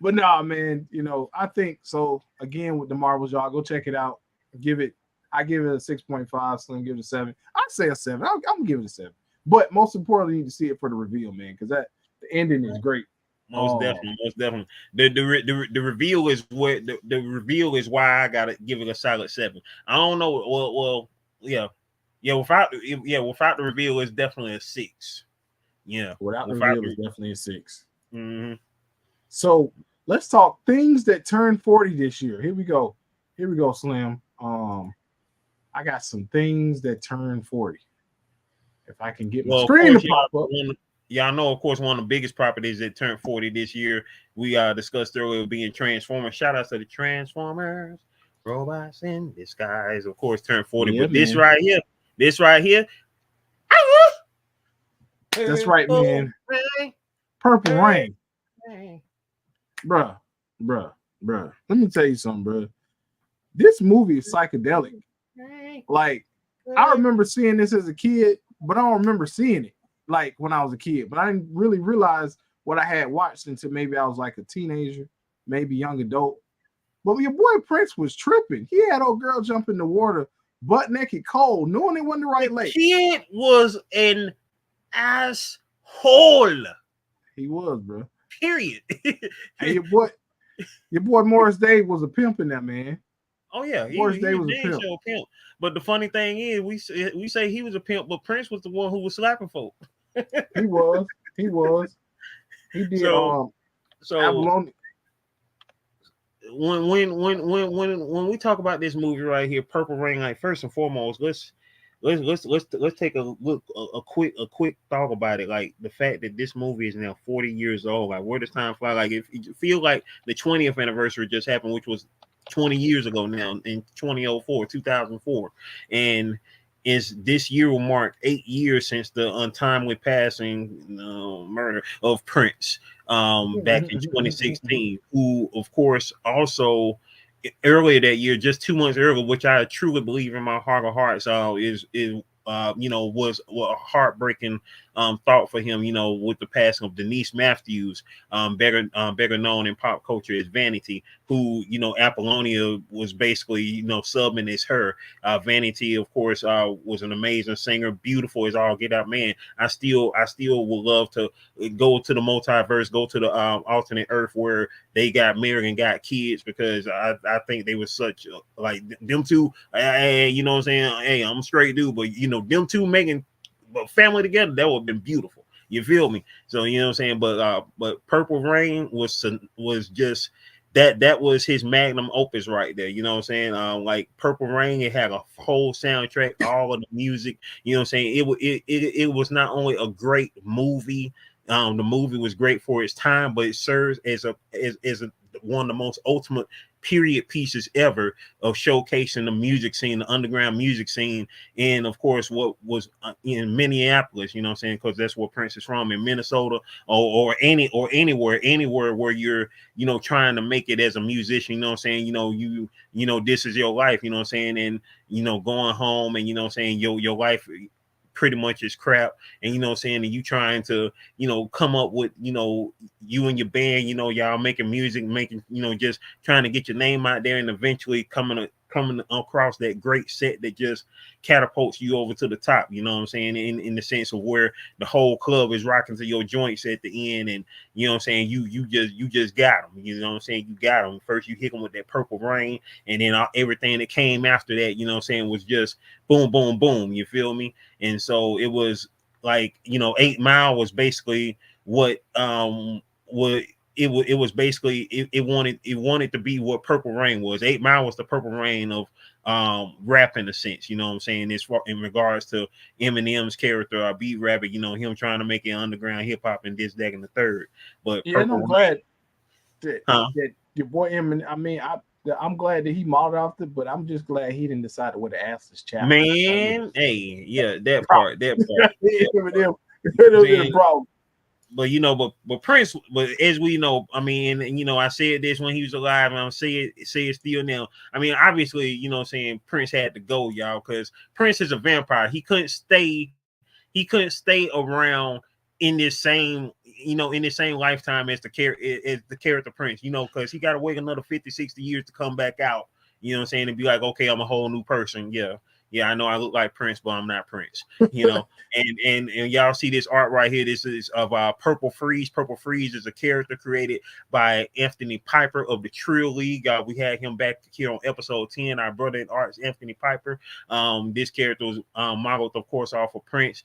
But nah, man, you know, I think so. Again, with the Marvels, y'all go check it out. I give it a 6.5. Slim give it a 7. I'd say a 7. I'm gonna give it a 7. But most importantly, you need to see it for the reveal, man, because the ending is great. Most definitely, most definitely. The reveal is what the reveal is why I gotta give it a solid 7. I don't know. Well, yeah. Without the reveal, it's definitely a 6. Yeah, Without the without reveal, the it's definitely a 6. mm-hmm. So let's talk things that turned 40 this year. Here we go. Slim. I got some things that turned 40. If I can get my Well, of screen to course, pop up. y'all know, of course, one of the biggest properties that turned 40 this year, we discussed earlier, being Transformers. Shout out to the Transformers, robots in disguise, of course, turned 40. Yeah, But this man. right here, That's right, man. Purple Rain. Bruh. Let me tell you something, bruh. This movie is psychedelic. Like, I remember seeing this as a kid, but I don't remember seeing it like when I was a kid. But I didn't really realize what I had watched until maybe I was like a teenager, maybe young adult. But your boy Prince was tripping. He had old girl jump in the water, butt naked, cold, knowing it wasn't the right lake. Kid was an asshole. He was, bro. Period. Hey, your boy Morris Day was a pimp in that, man. Oh yeah, Morris Day was a pimp. Pimp. But the funny thing is, we say he was a pimp, but Prince was the one who was slapping folk. He was. He did. So Abalone. When we talk about this movie right here, Purple Rain, like first and foremost, let's take a look, a quick thought about it. Like the fact that this movie is now 40 years old. Like, where does time fly? Like, if you feel like the 20th anniversary just happened, which was 20 years ago now, in 2004, and is this year will mark 8 years since the untimely passing, murder of Prince, back in 2016, who of course also earlier that year, just 2 months earlier, which I truly believe in my heart of hearts, is was a heartbreaking thought for him, with the passing of Denise Matthews, better known in pop culture as Vanity, who, Apollonia was basically, subbing as her. Vanity, of course, was an amazing singer, beautiful as all get out, man. I still would love to go to the multiverse, go to the alternate Earth where they got married and got kids, because I think they were such like them two. You know what I'm saying? Hey, I'm a straight dude, but them two making a family together, that would have been beautiful. You feel me? So you know what I'm saying. But Purple Rain was just that was his magnum opus right there. You know what I'm saying? Like Purple Rain, it had a whole soundtrack, all of the music. You know what I'm saying? It was not only a great movie. The movie was great for its time, but it serves as one of the most ultimate period pieces ever of showcasing the music scene, the underground music scene, and of course what was in Minneapolis, you know what I'm saying, because that's where Prince is from, in Minnesota, or anywhere where you're trying to make it as a musician, you know what I'm saying, this is your life, you know what I'm saying, and going home, and you know what I'm saying, your life pretty much is crap, and you know what I'm saying, and you trying to come up with you and your band, y'all making music, making just trying to get your name out there, and eventually coming across that great set that just catapults you over to the top, you know what I'm saying, in the sense of where the whole club is rocking to your joints at the end, and you know what I'm saying, you just got them, you know what I'm saying, you got them. First you hit them with that Purple Rain, and then everything that came after that, you know what I'm saying, was just boom, boom, boom, you feel me? And so it was like, 8 Mile was basically what it was basically it wanted to be what Purple Rain was. 8 Mile was the Purple Rain of rap, in a sense, you know what I'm saying, this in regards to Eminem's character, or beat rapper, him trying to make it underground hip hop and this, that, and the third. But yeah, and I'm glad that your boy Eminem, I'm glad that he modeled off it, but I'm just glad he didn't decide where to ask this chapter. Man, hey, yeah, that part. Eminem problem. But Prince, but as we know, I mean, and I said this when he was alive, and I'm say it still now. I mean, obviously, saying Prince had to go, y'all, because Prince is a vampire. He couldn't stay around in this same in the same lifetime as the character Prince, because he got to wait another 50, 60 years to come back out. You know what I'm saying? And be like, okay, I'm a whole new person. Yeah. Yeah, I know I look like Prince, but I'm not Prince. And y'all see this art right here. This is of Purple Freeze. Purple Freeze is a character created by Anthony Piper of the Trill League. We had him back here on episode 10. Our brother in arts, Anthony Piper. This character was modeled, of course, off of Prince.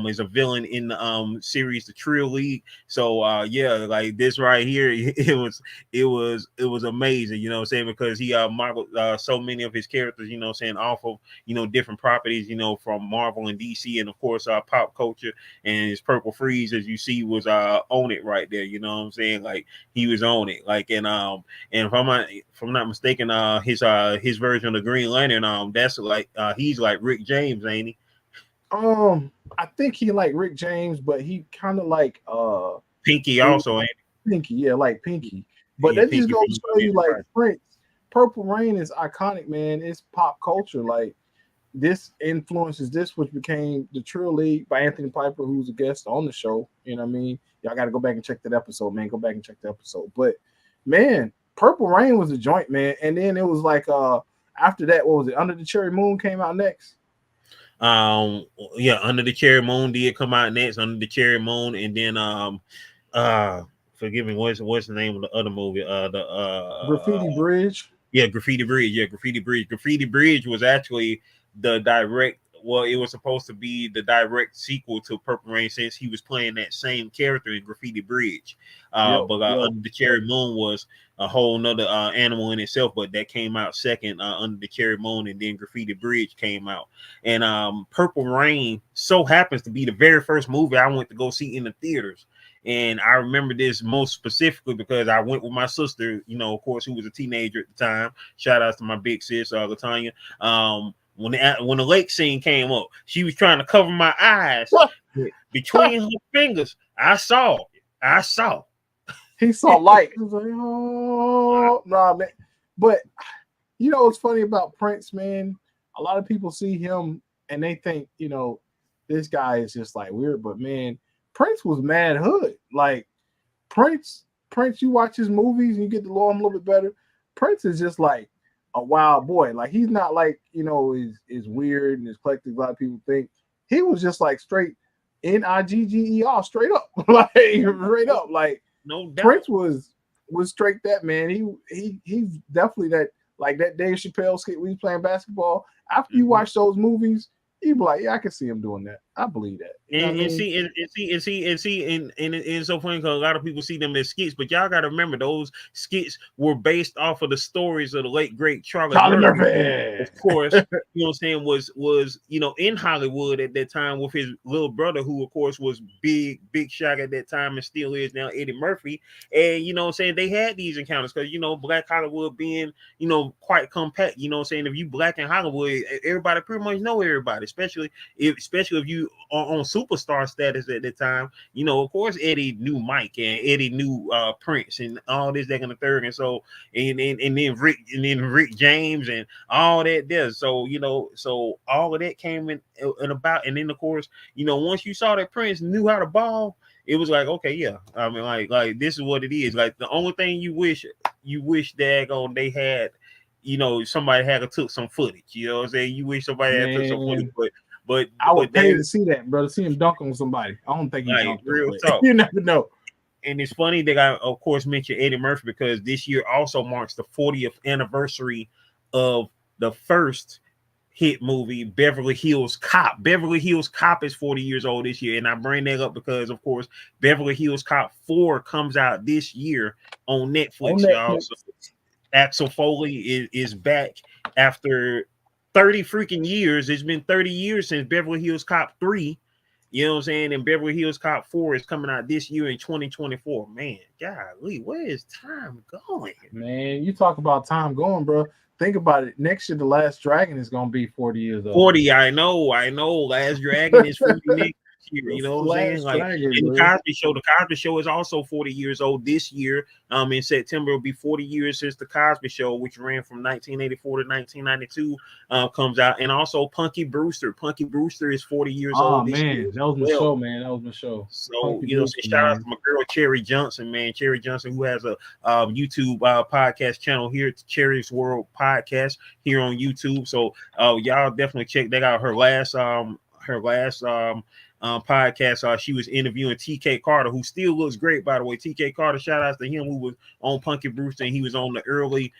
Is a villain in the series, the Trill League. So yeah, like this right here, it was amazing. You know what I'm saying? Because he modeled so many of his characters. You know what I'm saying, off of different properties, from Marvel and DC, and of course pop culture. And his Purple Freeze, as you see, was on it right there. You know what I'm saying? Like he was on it. Like and if I'm not mistaken, his version of the Green Lantern, that's like he's like Rick James, ain't he? I think he like Rick James, but he kind of like Pinky also, ain't he? Pinky, yeah, like Pinky. But yeah, that just goes to show you, like, Prince, Purple Rain is iconic, man. It's pop culture. Like, this influences this, which became the Trill League by Anthony Piper, who's a guest on the show. You know what I mean? Y'all got to go back and check that episode, man. Go back and check the episode. But man, Purple Rain was a joint, man. And then it was like after that, what was it? Under the Cherry Moon came out next. Yeah, Under the Cherry Moon did come out next. Under the Cherry Moon, and then forgive me, what's the name of the other movie? The Graffiti Bridge. Yeah, Graffiti Bridge. Yeah, Graffiti Bridge. Graffiti Bridge was actually the direct. Well, it was supposed to be the direct sequel to Purple Rain, since he was playing that same character in Graffiti Bridge. But Under the Cherry Moon was a whole nother animal in itself, but that came out second, Under the Cherry Moon, and then Graffiti Bridge came out. And Purple Rain so happens to be the very first movie I went to go see in the theaters. And I remember this most specifically because I went with my sister, of course, who was a teenager at the time. Shout out to my big sis, Latanya. When the lake scene came up, she was trying to cover my eyes. Between her fingers, I saw. He saw light. He was like, oh, nah, man. But what's funny about Prince, man? A lot of people see him and they think, this guy is just like weird. But man, Prince was mad hood. Like Prince, you watch his movies and you get to know him a little bit better. Prince is just like a wild boy. Like he's not like is weird and is eclectic. A lot of people think he was just like straight Nigger, straight up, like straight up. Like no doubt. Prince was straight that, man. He's definitely that, like that Dave Chappelle skit when he's playing basketball. After you watch those movies, you be like, yeah, I can see him doing that. I believe that. And it's so funny because a lot of people see them as skits, but y'all got to remember those skits were based off of the stories of the late great Charlie Murphy. Of course, you know what I'm saying, was in Hollywood at that time with his little brother, who of course was big shot at that time and still is now, Eddie Murphy. And you know what I'm saying, they had these encounters because Black Hollywood being quite compact. You know what I'm saying, if you black in Hollywood, everybody pretty much know everybody, especially if you are on superstar status at the time. Of course Eddie knew Mike and Eddie knew Prince and all this, that, and the third, and so and then Rick James and all that there. So so all of that came in and about, and then of course once you saw that Prince knew how to ball, it was like, okay, yeah, I mean, like this is what it is. Like the only thing you wish daggone they had, somebody had took some footage. You know what I'm saying? You wish somebody had took some footage, but I would pay to see that, brother. See him dunk on somebody. I don't think he dunked. Real talk. You never know. And it's funny that I, of course, mentioned Eddie Murphy because this year also marks the 40th anniversary of the first hit movie, Beverly Hills Cop. Beverly Hills Cop is 40 years old this year, and I bring that up because, of course, Beverly Hills Cop 4 comes out this year on Netflix, y'all. So Axel Foley is back after 30 freaking years. It's been 30 years since Beverly Hills Cop 3. You know what I'm saying? And Beverly Hills Cop 4 is coming out this year in 2024. Man, golly, where is time going? Man, you talk about time going, bro. Think about it. Next year, The Last Dragon is going to be 40 years old. 40, I know. Last Dragon is 40. year. The You know what I'm Flat saying? Like, Swagger, and bro. the Cosby Show is also 40 years old this year. In September it'll be 40 years since the Cosby Show, which ran from 1984 to 1992, comes out. And also Punky Brewster. Punky Brewster is 40 years Oh old this year man, as that was my well. show, man. That was my show. So, Punky you know, say Brewster, shout out to man. my girl Cherry Johnson, man. Cherry Johnson, who has a YouTube podcast channel here, it's Cherry's World Podcast here on YouTube. So, y'all definitely check that out. Her last podcast, she was interviewing TK Carter, who still looks great, by the way. TK Carter, shout out to him, who was on Punky Brewster, and he was on the early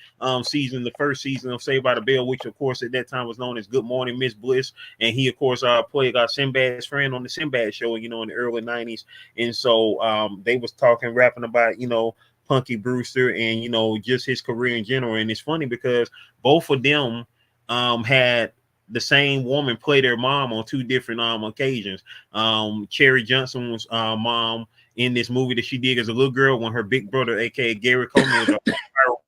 season, the first season of Saved by the Bell, which of course at that time was known as Good Morning Miss Bliss. And he of course played Sinbad's friend on the Sinbad show, you know, in the early 90s. And so they was rapping about, you know, Punky Brewster and, you know, just his career in general. And it's funny because both of them had the same woman play their mom on two different occasions. Cherry Johnson's mom in this movie that she did as a little girl, when her big brother, aka Gary Coleman, was a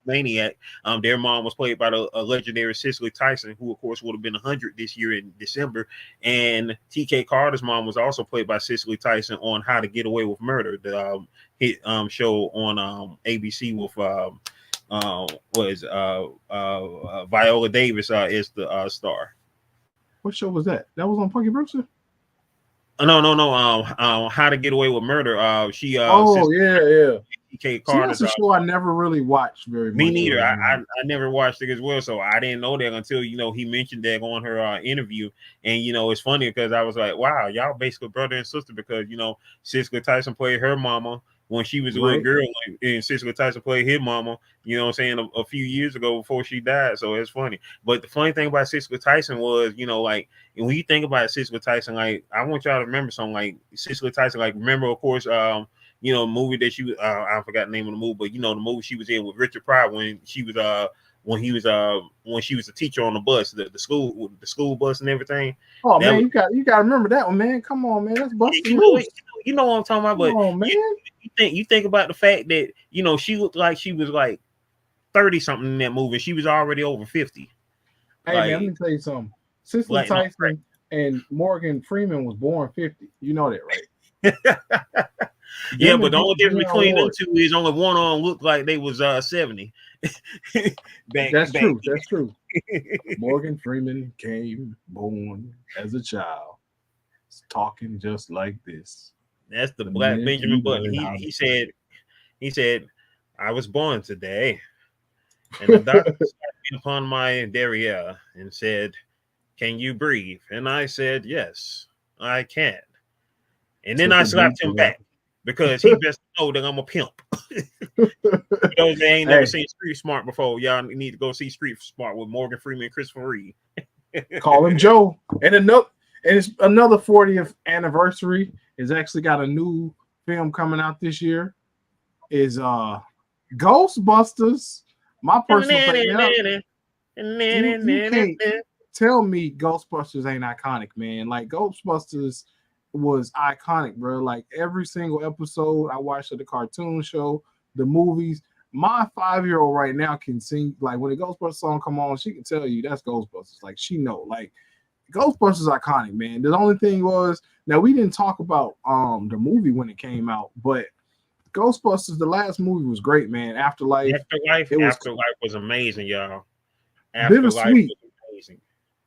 pyromaniac. Their mom was played by the legendary Cicely Tyson, who of course would have been 100 this year in December. And TK Carter's mom was also played by Cicely Tyson on How to Get Away with Murder, the hit show on ABC with Viola Davis is the star. What show was that? That was on Punky Brewster? No. How to Get Away with Murder. She oh yeah. TK See, Carter's that's a show I never really watched very much. Me neither. I never watched it as well, so I didn't know that until, you know, he mentioned that on her interview. And you know, it's funny because I was like, wow, y'all basically brother and sister, because, you know, Cicely Tyson played her mama when she was a little girl, and Cicely Tyson played his mama, you know what I'm saying, a few years ago before she died. So it's funny. But the funny thing about Cicely Tyson was, you know, like, and when you think about Cicely Tyson, like, I want y'all to remember something. Like Cicely Tyson, like, remember, of course, you know, movie that she I forgot the name of the movie, but you know, the movie she was in with Richard Pryor when she was when she was a teacher on the bus, the school bus and everything. Oh man, you got to remember that one, man. Come on, man, that's busted. You know what I'm talking about. But come on, man. You think about the fact that, you know, she looked like she was like 30 something in that movie. She was already over 50. Hey man, let me tell you something. Cicely Tyson and Morgan Freeman was born 50. You know that, right? Yeah, but the only difference between them two is only one of them looked like they was 70. That's true. That's true. Morgan Freeman came born as a child, talking just like this. That's the Black Benjamin Button. He said, I was born today, and the doctor slapped me upon my derriere and said, can you breathe? And I said, yes, I can. And then I slapped him back, because he best know that I'm a pimp. Those that ain't never seen Street Smart before, y'all need to go see Street Smart with Morgan Freeman and Christopher Reeve. Call him Joe. And it's another 40th anniversary. It's actually got a new film coming out this year. Is Ghostbusters. My personal favorite. You can't tell me Ghostbusters ain't iconic, man. Like, Ghostbusters was iconic, bro. Like, every single episode I watched of the cartoon show, the movies. My 5-year-old right now can sing, like, when the Ghostbusters song come on, she can tell you that's Ghostbusters. Like, she know, like, Ghostbusters iconic, man. The only thing was, now we didn't talk about the movie when it came out, but Ghostbusters, the last movie was great, man. Afterlife was amazing, y'all. Bittersweet.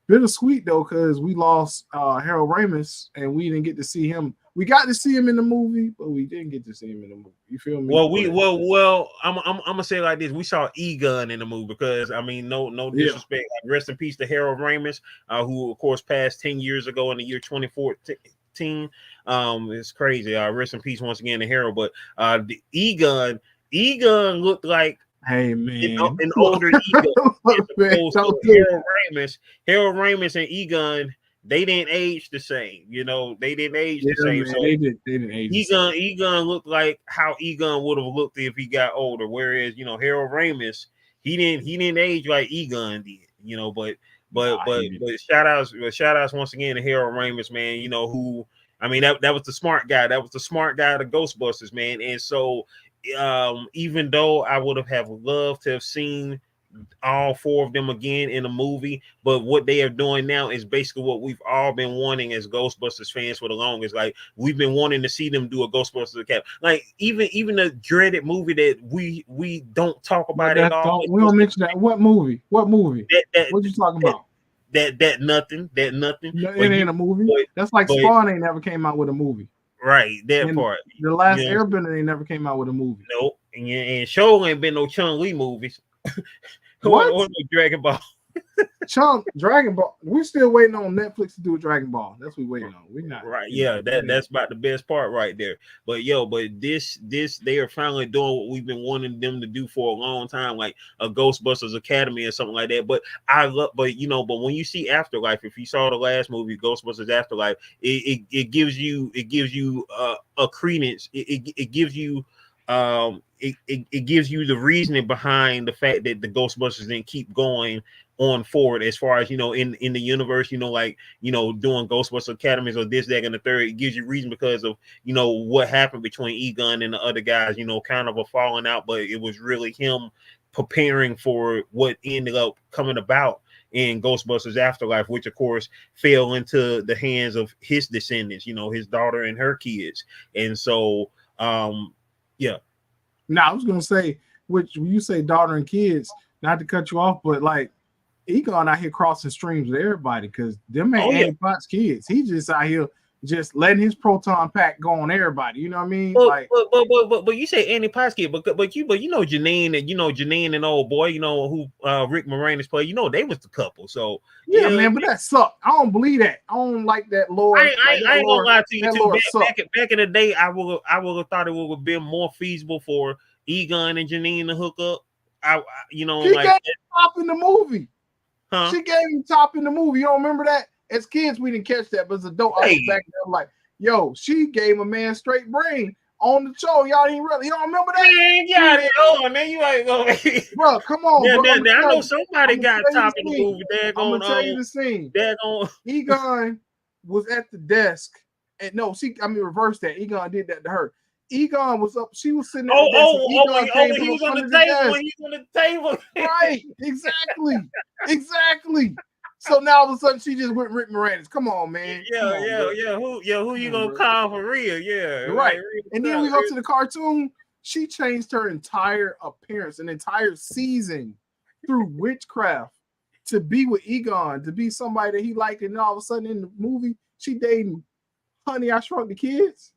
Bittersweet though, because we lost Harold Ramis and we didn't get to see him. We got to see him in the movie, but we didn't get to see him in the movie. You feel me? Well, I'm gonna say it like this: we saw Egon in the movie, because I mean, no disrespect. Like, rest in peace to Harold Ramis, who of course passed 10 years ago in the year 2014. It's crazy. Rest in peace once again to Harold. But the Egon looked like, hey man, an older Egon. Harold Ramis and Egon, they didn't age the same. You know, they didn't age the same. Man, so they didn't age. Egon looked like how Egon would have looked if he got older. Whereas, you know, Harold Ramis, he didn't age like Egon did. You know, but shout outs once again to Harold Ramis, man. You know, who, I mean, that was the smart guy. That was the smart guy of the Ghostbusters, man. And so even though I would have loved to have seen all four of them again in a movie. But what they are doing now is basically what we've all been wanting as Ghostbusters fans for the longest. Like we've been wanting to see them do a Ghostbusters Cap. Like even the dreaded movie that we don't talk about at all. We don't mention that. What movie? What movie? What you talking about? That nothing. No, it ain't a movie. That's like Spawn ain't never came out with a movie. Right, that and part. The Last Airbender ain't never came out with a movie. Nope. And show ain't been no Chun-Li movies. What? Or no Dragon Ball. Dragon Ball. We're still waiting on Netflix to do a Dragon Ball. That's what we're waiting on. We're not. Right. Yeah, that's about the best part right there. But this they are finally doing what we've been wanting them to do for a long time, like a Ghostbusters Academy or something like that. But but when you see Afterlife, if you saw the last movie, Ghostbusters Afterlife, it gives you a credence. It gives you it gives you the reasoning behind the fact that the Ghostbusters didn't keep going on forward as far as in the universe, like doing Ghostbusters Academies or this, that, and the third. It gives you reason because of what happened between Egon and the other guys, kind of a falling out, but it was really him preparing for what ended up coming about in Ghostbusters Afterlife, which of course fell into the hands of his descendants, his daughter and her kids. And so yeah. Now I was gonna say, which when you say daughter and kids, not to cut you off, but like Egon out here crossing streams with everybody because them ain't Annie Potts kids. He just out here just letting his proton pack go on everybody. You know what I mean? But you say Annie Potts kid, but Janine and Janine and old boy, who Rick Moranis played. They was the couple. So yeah, man. But that sucked. I don't believe that. I don't like that lore. I ain't gonna lie to you. Too. Back in the day, I would have thought it would have been more feasible for Egon and Janine to hook up. She got top in the movie. Huh? She gave him top in the movie. You don't remember that? As kids, we didn't catch that, but as adults, I was back there like, yo, she gave a man straight brain on the show. Y'all ain't really, you don't remember that? Man, you ain't going. Bro, come on, bro. I know somebody got top in the movie. I'm gonna tell you the scene. Egon was at the desk, and reverse that. Egon did that to her. Egon was up. She was sitting at the desk. He was on the table. He was on the table. Right, exactly. So now all of a sudden she just went Rick Moranis. Come on, man. Who you gonna call for real? Yeah, right. And then we go to the cartoon. She changed her entire appearance, an entire season through witchcraft to be with Egon, to be somebody that he liked, and all of a sudden in the movie she dating Honey, I Shrunk the Kids.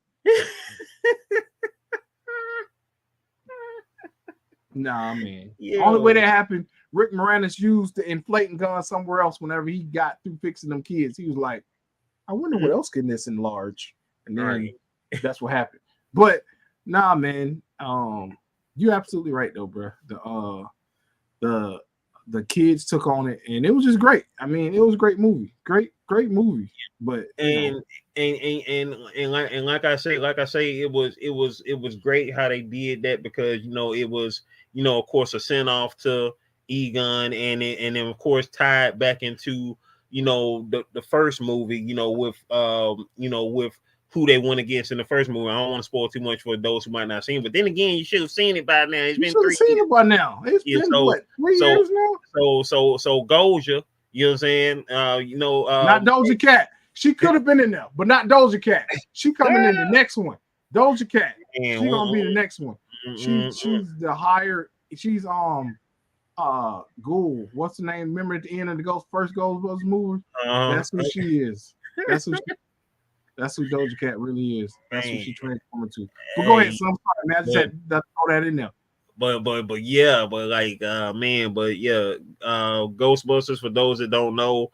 Nah, man. Only way that happened, Rick Moranis used the inflating gun somewhere else whenever he got through fixing them kids. He was like, I wonder what else can this enlarge. And then that's what happened. But nah, man. You're absolutely right though, bro. The kids took on it and it was just great. I mean, it was a great movie. Great movie. But and like I say, it was great how they did that because it was of course a send off to Egon and then of course tied back into the first movie with who they went against in the first movie. I don't want to spoil too much for those who might not seen, but then again, you should have seen it by now. It's been 3 years. It by now. It's been what, 3 years now? So Goja, you know what I'm saying? Not Doja Cat. She could have been in there, but not Doja Cat. She coming in the next one. Doja Cat. She's gonna be the next one. She's the higher. She's Ghoul. What's the name? Remember at the end of the first Ghostbusters movie? That's who she is. That's who Doja Cat really is. That's who she transformed to. But go ahead, son. I'm sorry, man. I just had to throw that in there. Ghostbusters, for those that don't know,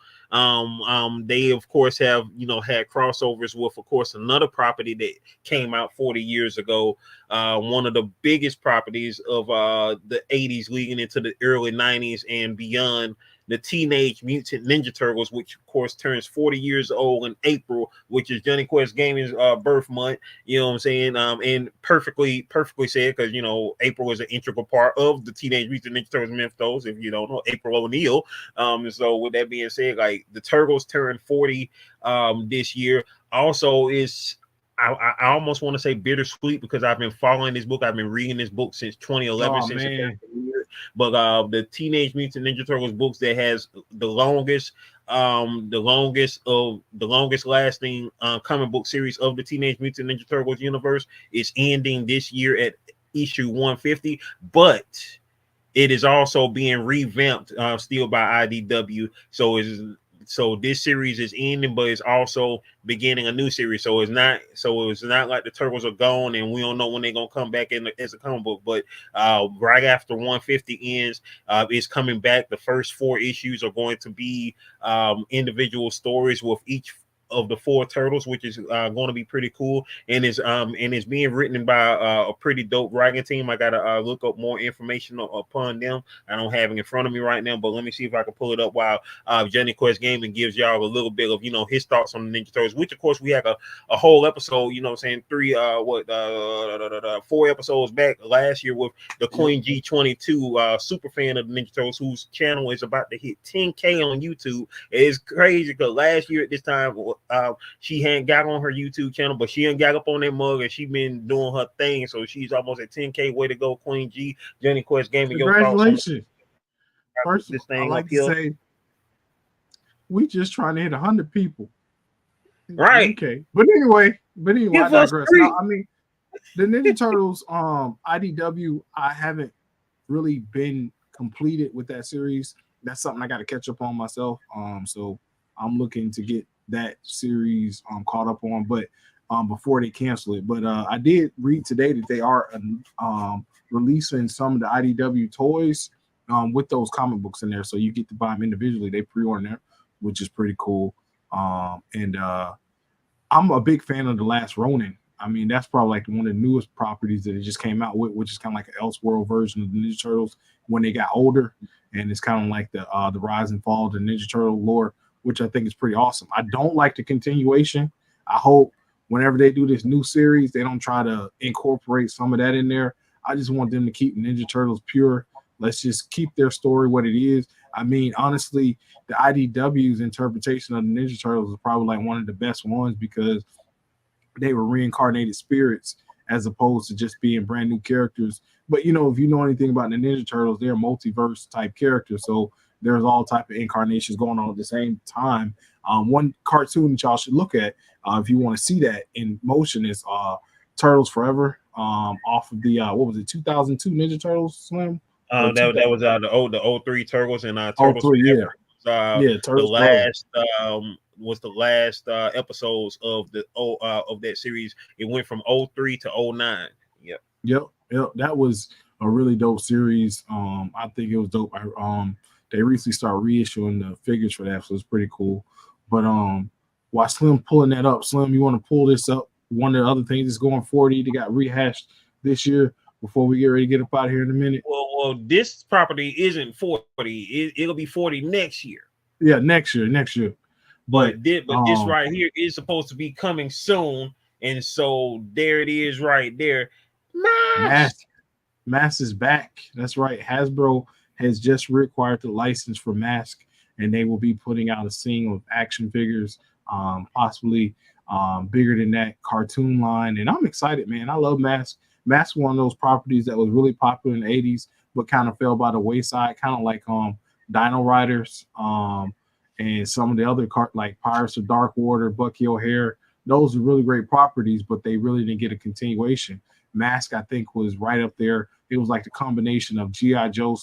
they of course have had crossovers with of course another property that came out 40 years ago, one of the biggest properties of the 80s leading into the early 90s and beyond, the Teenage Mutant Ninja Turtles, which of course turns 40 years old in April, which is Johnny Quest Gaming's birth month. You know what I'm saying? And perfectly said, because April is an integral part of the Teenage Mutant Ninja Turtles mythos. If you don't know, April O'Neil. So with that being said, like the Turtles turned 40 this year. Also, I almost want to say bittersweet because I've been following this book. I've been reading this book since 2011, Oh since it man, first. But the Teenage Mutant Ninja Turtles books that has the longest lasting comic book series of the Teenage Mutant Ninja Turtles universe is ending this year at issue 150, but it is also being revamped still by IDW. So this series is ending, but it's also beginning a new series. So it's not like the Turtles are gone and we don't know when they're gonna come back as a comic book. But right after 150 ends, it's coming back. The first 4 issues are going to be individual stories with each of the 4 turtles, which is going to be pretty cool, and it's being written by a pretty dope writing team. I gotta look up more information upon them. I don't have it in front of me right now, but let me see if I can pull it up while Johnny Quest Gaming gives y'all a little bit of his thoughts on the Ninja Turtles, which of course we had a whole episode, what I'm saying, 4 episodes back last year with the Queen G.22 super fan of the Ninja Turtles, whose channel is about to hit 10K on YouTube. It's crazy because last year at this time she hadn't got on her YouTube channel, but she ain't got up on that mug and she been doing her thing. So she's almost at 10K. Way to go, Queen G. Johnny Quest Gaming. Your thoughts on congratulations. First, this I thing up like to here? say we just trying to hit 100 people. Right. Okay. But anyway, I Give us digress. 3. Now, I mean, the Ninja Turtles, IDW, I haven't really been completed with that series. That's something I got to catch up on myself. So I'm looking to get that series caught up on, but before they cancel it. But I did read today that they are releasing some of the IDW toys with those comic books in there, so you get to buy them individually. They pre-order them, which is pretty cool. And I'm a big fan of The Last Ronin. I mean, that's probably like one of the newest properties that it just came out with, which is kind of like an Elseworld version of the Ninja Turtles when they got older, and it's kind of like the rise and fall of the Ninja Turtle lore, which I think is pretty awesome. I don't like the continuation. I hope whenever they do this new series, they don't try to incorporate some of that in there. I just want them to keep Ninja Turtles pure. Let's just keep their story what it is. I mean, honestly, the IDW's interpretation of the Ninja Turtles is probably like one of the best ones because they were reincarnated spirits as opposed to just being brand new characters. But if you know anything about the Ninja Turtles, they're multiverse type characters, so there's all type of incarnations going on at the same time. One cartoon that y'all should look at if you want to see that in motion is Turtles Forever, off of the what was it, 2002 Ninja Turtles, Slim? Or That was the 03 Turtles and Turtles 03, yeah. Forever. Yeah, The Turtles Forever. last was the last episodes of of that series. It went from 03 to 09. Yep. That was a really dope series. I think it was dope. They recently started reissuing the figures for that, so it's pretty cool. But while Slim pulling that up, Slim, you want to pull this up? One of the other things that's going 40 that got rehashed this year before we get ready to get up out of here in a minute. Well, this property isn't 40. It'll be 40 next year. Yeah, next year. But this right here is supposed to be coming soon, and so there it is right there. Mask is back. That's right. Hasbro has just reacquired the license for Mask, and they will be putting out a series of action figures, possibly bigger than that cartoon line. And I'm excited, man. I love Mask. Mask was one of those properties that was really popular in the 80s, but kind of fell by the wayside, kind of like Dino Riders, and some of the other like Pirates of Dark Water, Bucky O'Hare. Those are really great properties, but they really didn't get a continuation. Mask, I think, was right up there. It was like the combination of G.I.JOE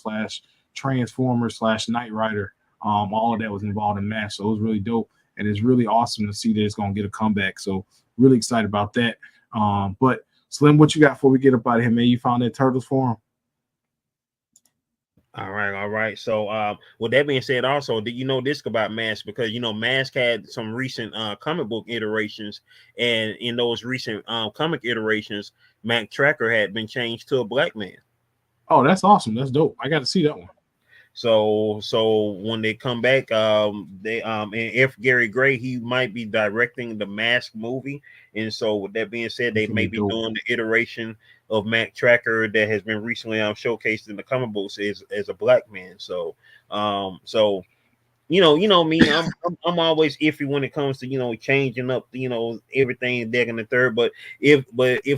/ Transformer / Knight Rider. All of that was involved in Mask, so it was really dope, and it's really awesome to see that it's going to get a comeback. So really excited about that. But Slim, what you got before we get up out of here, man? You found that Turtles forum? All right. So, with that being said, also, did you know this about Mask? Because Mask had some recent comic book iterations, and in those recent comic iterations, Mac Tracker had been changed to a black man. Oh, that's awesome. That's dope. I got to see that one. So when they come back, they and if Gary Gray, he might be directing the Mask movie, and so with that being said, they may be doing the iteration of Mac Tracker that has been recently showcased in the comic books as a black man. So you know me. I'm always iffy when it comes to changing up everything deck and the third. But if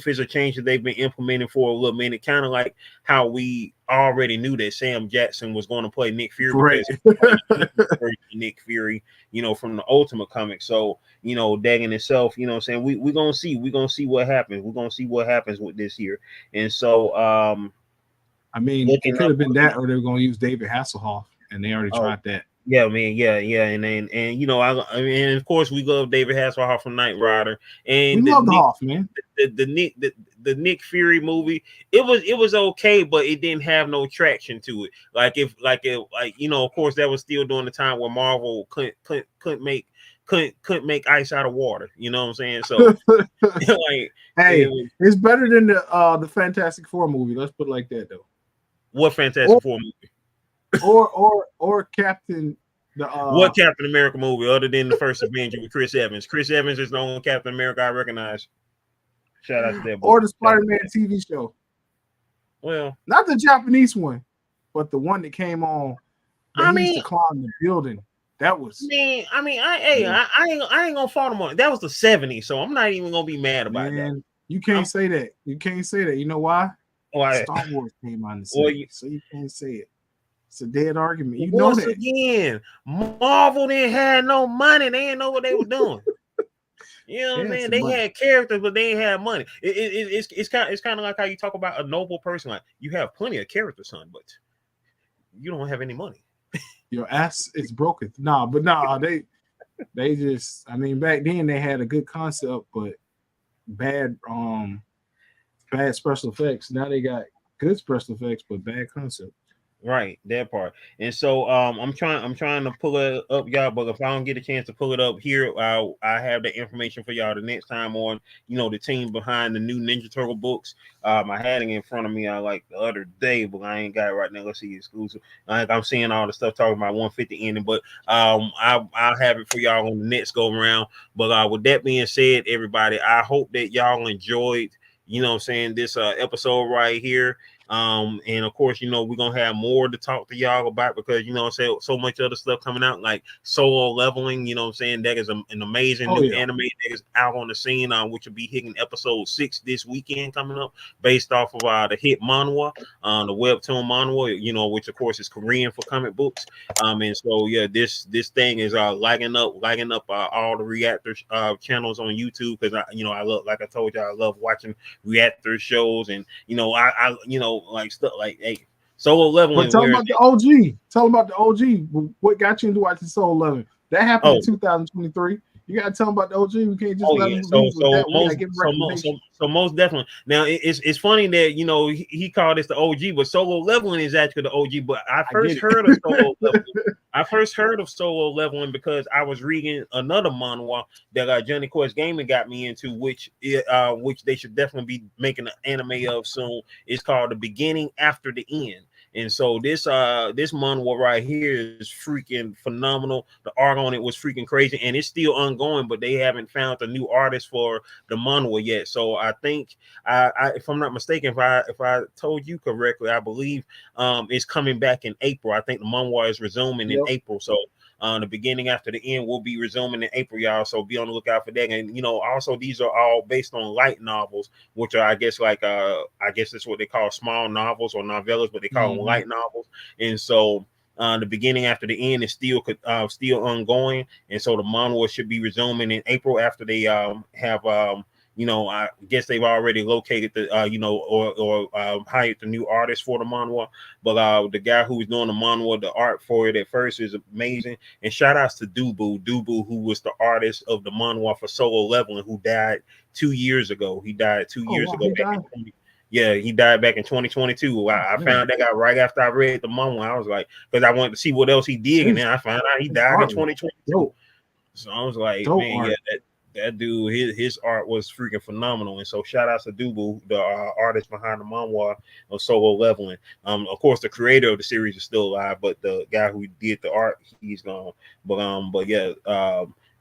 it's a change that they've been implementing for a little minute, kind of like how we already knew that Sam Jackson was going to play Nick Fury Right. because Nick Fury, from the Ultimate comic. So Dag in itself, I'm saying we're gonna see what happens. We're gonna see what happens with this here. And so I mean, it could have been that, or they were going to use David Hasselhoff, and they already tried that. Yeah, man, yeah, and I mean, and of course we love David Hasselhoff from Knight Rider, and we love the Hoff, man. The Nick Fury movie, it was okay, but it didn't have no traction to it. Like of course that was still during the time where Marvel couldn't make ice out of water. You know what I'm saying? So like, hey, it's better than the Fantastic Four movie. Let's put it like that, though. What Fantastic Four movie? Or Captain what Captain America movie other than the first Avenger with Chris Evans? Chris Evans is the only Captain America I recognize. Shout out to that boy. Or the Spider-Man TV show. Well, not the Japanese one, but the one that came on. That he used to climb the building. That was. I ain't gonna fault him on it. That was the 70s, so I'm not even gonna be mad about that. You can't say that. You can't say that. You know why? Why? Star Wars came on the 70s, so you can't say it. It's a dead argument. You know Once that. Again, Marvel didn't have no money. They didn't know what they were doing. You know what I'm saying? They had characters, but they didn't have money. It's kind of like how you talk about a noble person. Like, you have plenty of characters, son, but you don't have any money. Your ass is broken. They just, I mean, back then they had a good concept, but bad special effects. Now they got good special effects, but bad concept. Right, that part. And so I'm trying to pull it up, y'all, but if I don't get a chance to pull it up here, I have the information for y'all the next time on the team behind the new Ninja Turtle books. I had it in front of me like the other day, but I ain't got it right now. Let's see, exclusive. I'm seeing all the stuff talking about 150 ending, but I'll have it for y'all on the next go around. But with that being said, everybody, I hope that y'all enjoyed this episode right here. And of course, we're gonna have more to talk to y'all about because so much other stuff coming out, like Solo Leveling. That is an amazing new anime that is out on the scene, which will be hitting episode 6 this weekend coming up, based off of the hit manhwa, the webtoon manhwa, which of course is Korean for comic books. And so this thing is lighting up all the reactors channels on YouTube because I love, like I told you, I love watching reactor shows, and I like stuff like, hey, Solo Leveling. But tell them about the OG. Tell them about the OG. What got you into watching Solo Leveling? That happened in 2023. You gotta tell them about the OG. We can't just let them leave with that. So most definitely. Now it's funny that he called this the OG, but Solo Leveling is actually the OG. But I first heard of Solo Leveling. I first heard of Solo Leveling because I was reading another manhwa that JohnnyQuestGaming got me into, which they should definitely be making an anime of soon. It's called The Beginning After the End. And so this manhwa right here is freaking phenomenal. The art on it was freaking crazy, and it's still ongoing, but they haven't found a new artist for the manhwa yet. So I think, if I'm not mistaken, if I told you correctly, I believe it's coming back in April. I think the manhwa is resuming in April. So the beginning after the end will be resuming in April, y'all. So be on the lookout for that. And also these are all based on light novels, which are I guess that's what they call small novels or novellas, but they call them light novels. And so the beginning after the end is still ongoing, and so the manhwa should be resuming in April after they have I guess they've already located the hired the new artist for the manhwa. But the guy who was doing the manhwa, the art for it at first is amazing. And shout outs to Dubu, who was the artist of the manhwa for Solo Leveling, who died 2 years ago. He died 2 years ago. He died back in 2022. I found that out right after I read the manhwa. I was like, because I wanted to see what else he did, and then I found out he died in 2022. So I was like, man, that dude, his art was freaking phenomenal. And so shout out to Dubu, the artist behind the manhwa of Solo Leveling. Of course, the creator of the series is still alive, but the guy who did the art, he's gone. But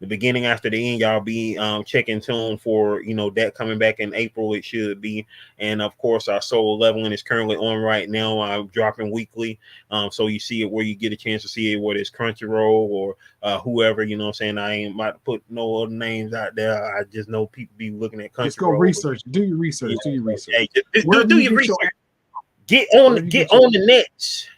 the beginning after the end. Y'all be checking tune for that coming back in April. It should be, and of course our solo leveling is currently on right now. I'm dropping weekly, so you see it where you get a chance to see it, whether it's Crunchyroll or whoever. You know what I'm saying? I ain't about to put no other names out there. I just know people be looking at Crunchyroll. Just go research. Do your research. Do your research. Hey, do your research. Get on the nets.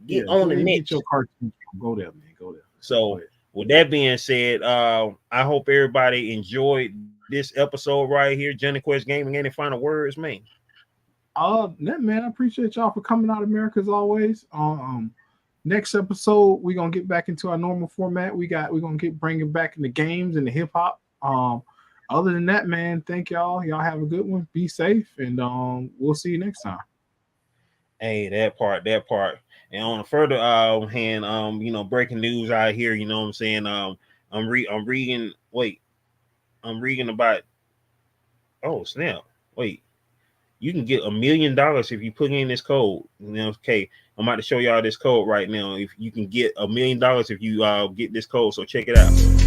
Get on the nets. Get your cartoons. Go there, man. Go there. So with that being said, I hope everybody enjoyed this episode right here. Johnny Quest Gaming. Any final words, man? Man, I appreciate y'all for coming out, America, as always. Next episode, we're gonna get back into our normal format. We're gonna get bringing back in the games and the hip hop. Other than that, man, thank y'all. Y'all have a good one. Be safe, and we'll see you next time. Hey, that part. And on a further hand, breaking news out here, you know what I'm saying? I'm reading about, oh snap. Wait. You can get $1 million if you put in this code. Okay, I'm about to show y'all this code right now. If you can get $1 million if you get this code, so check it out.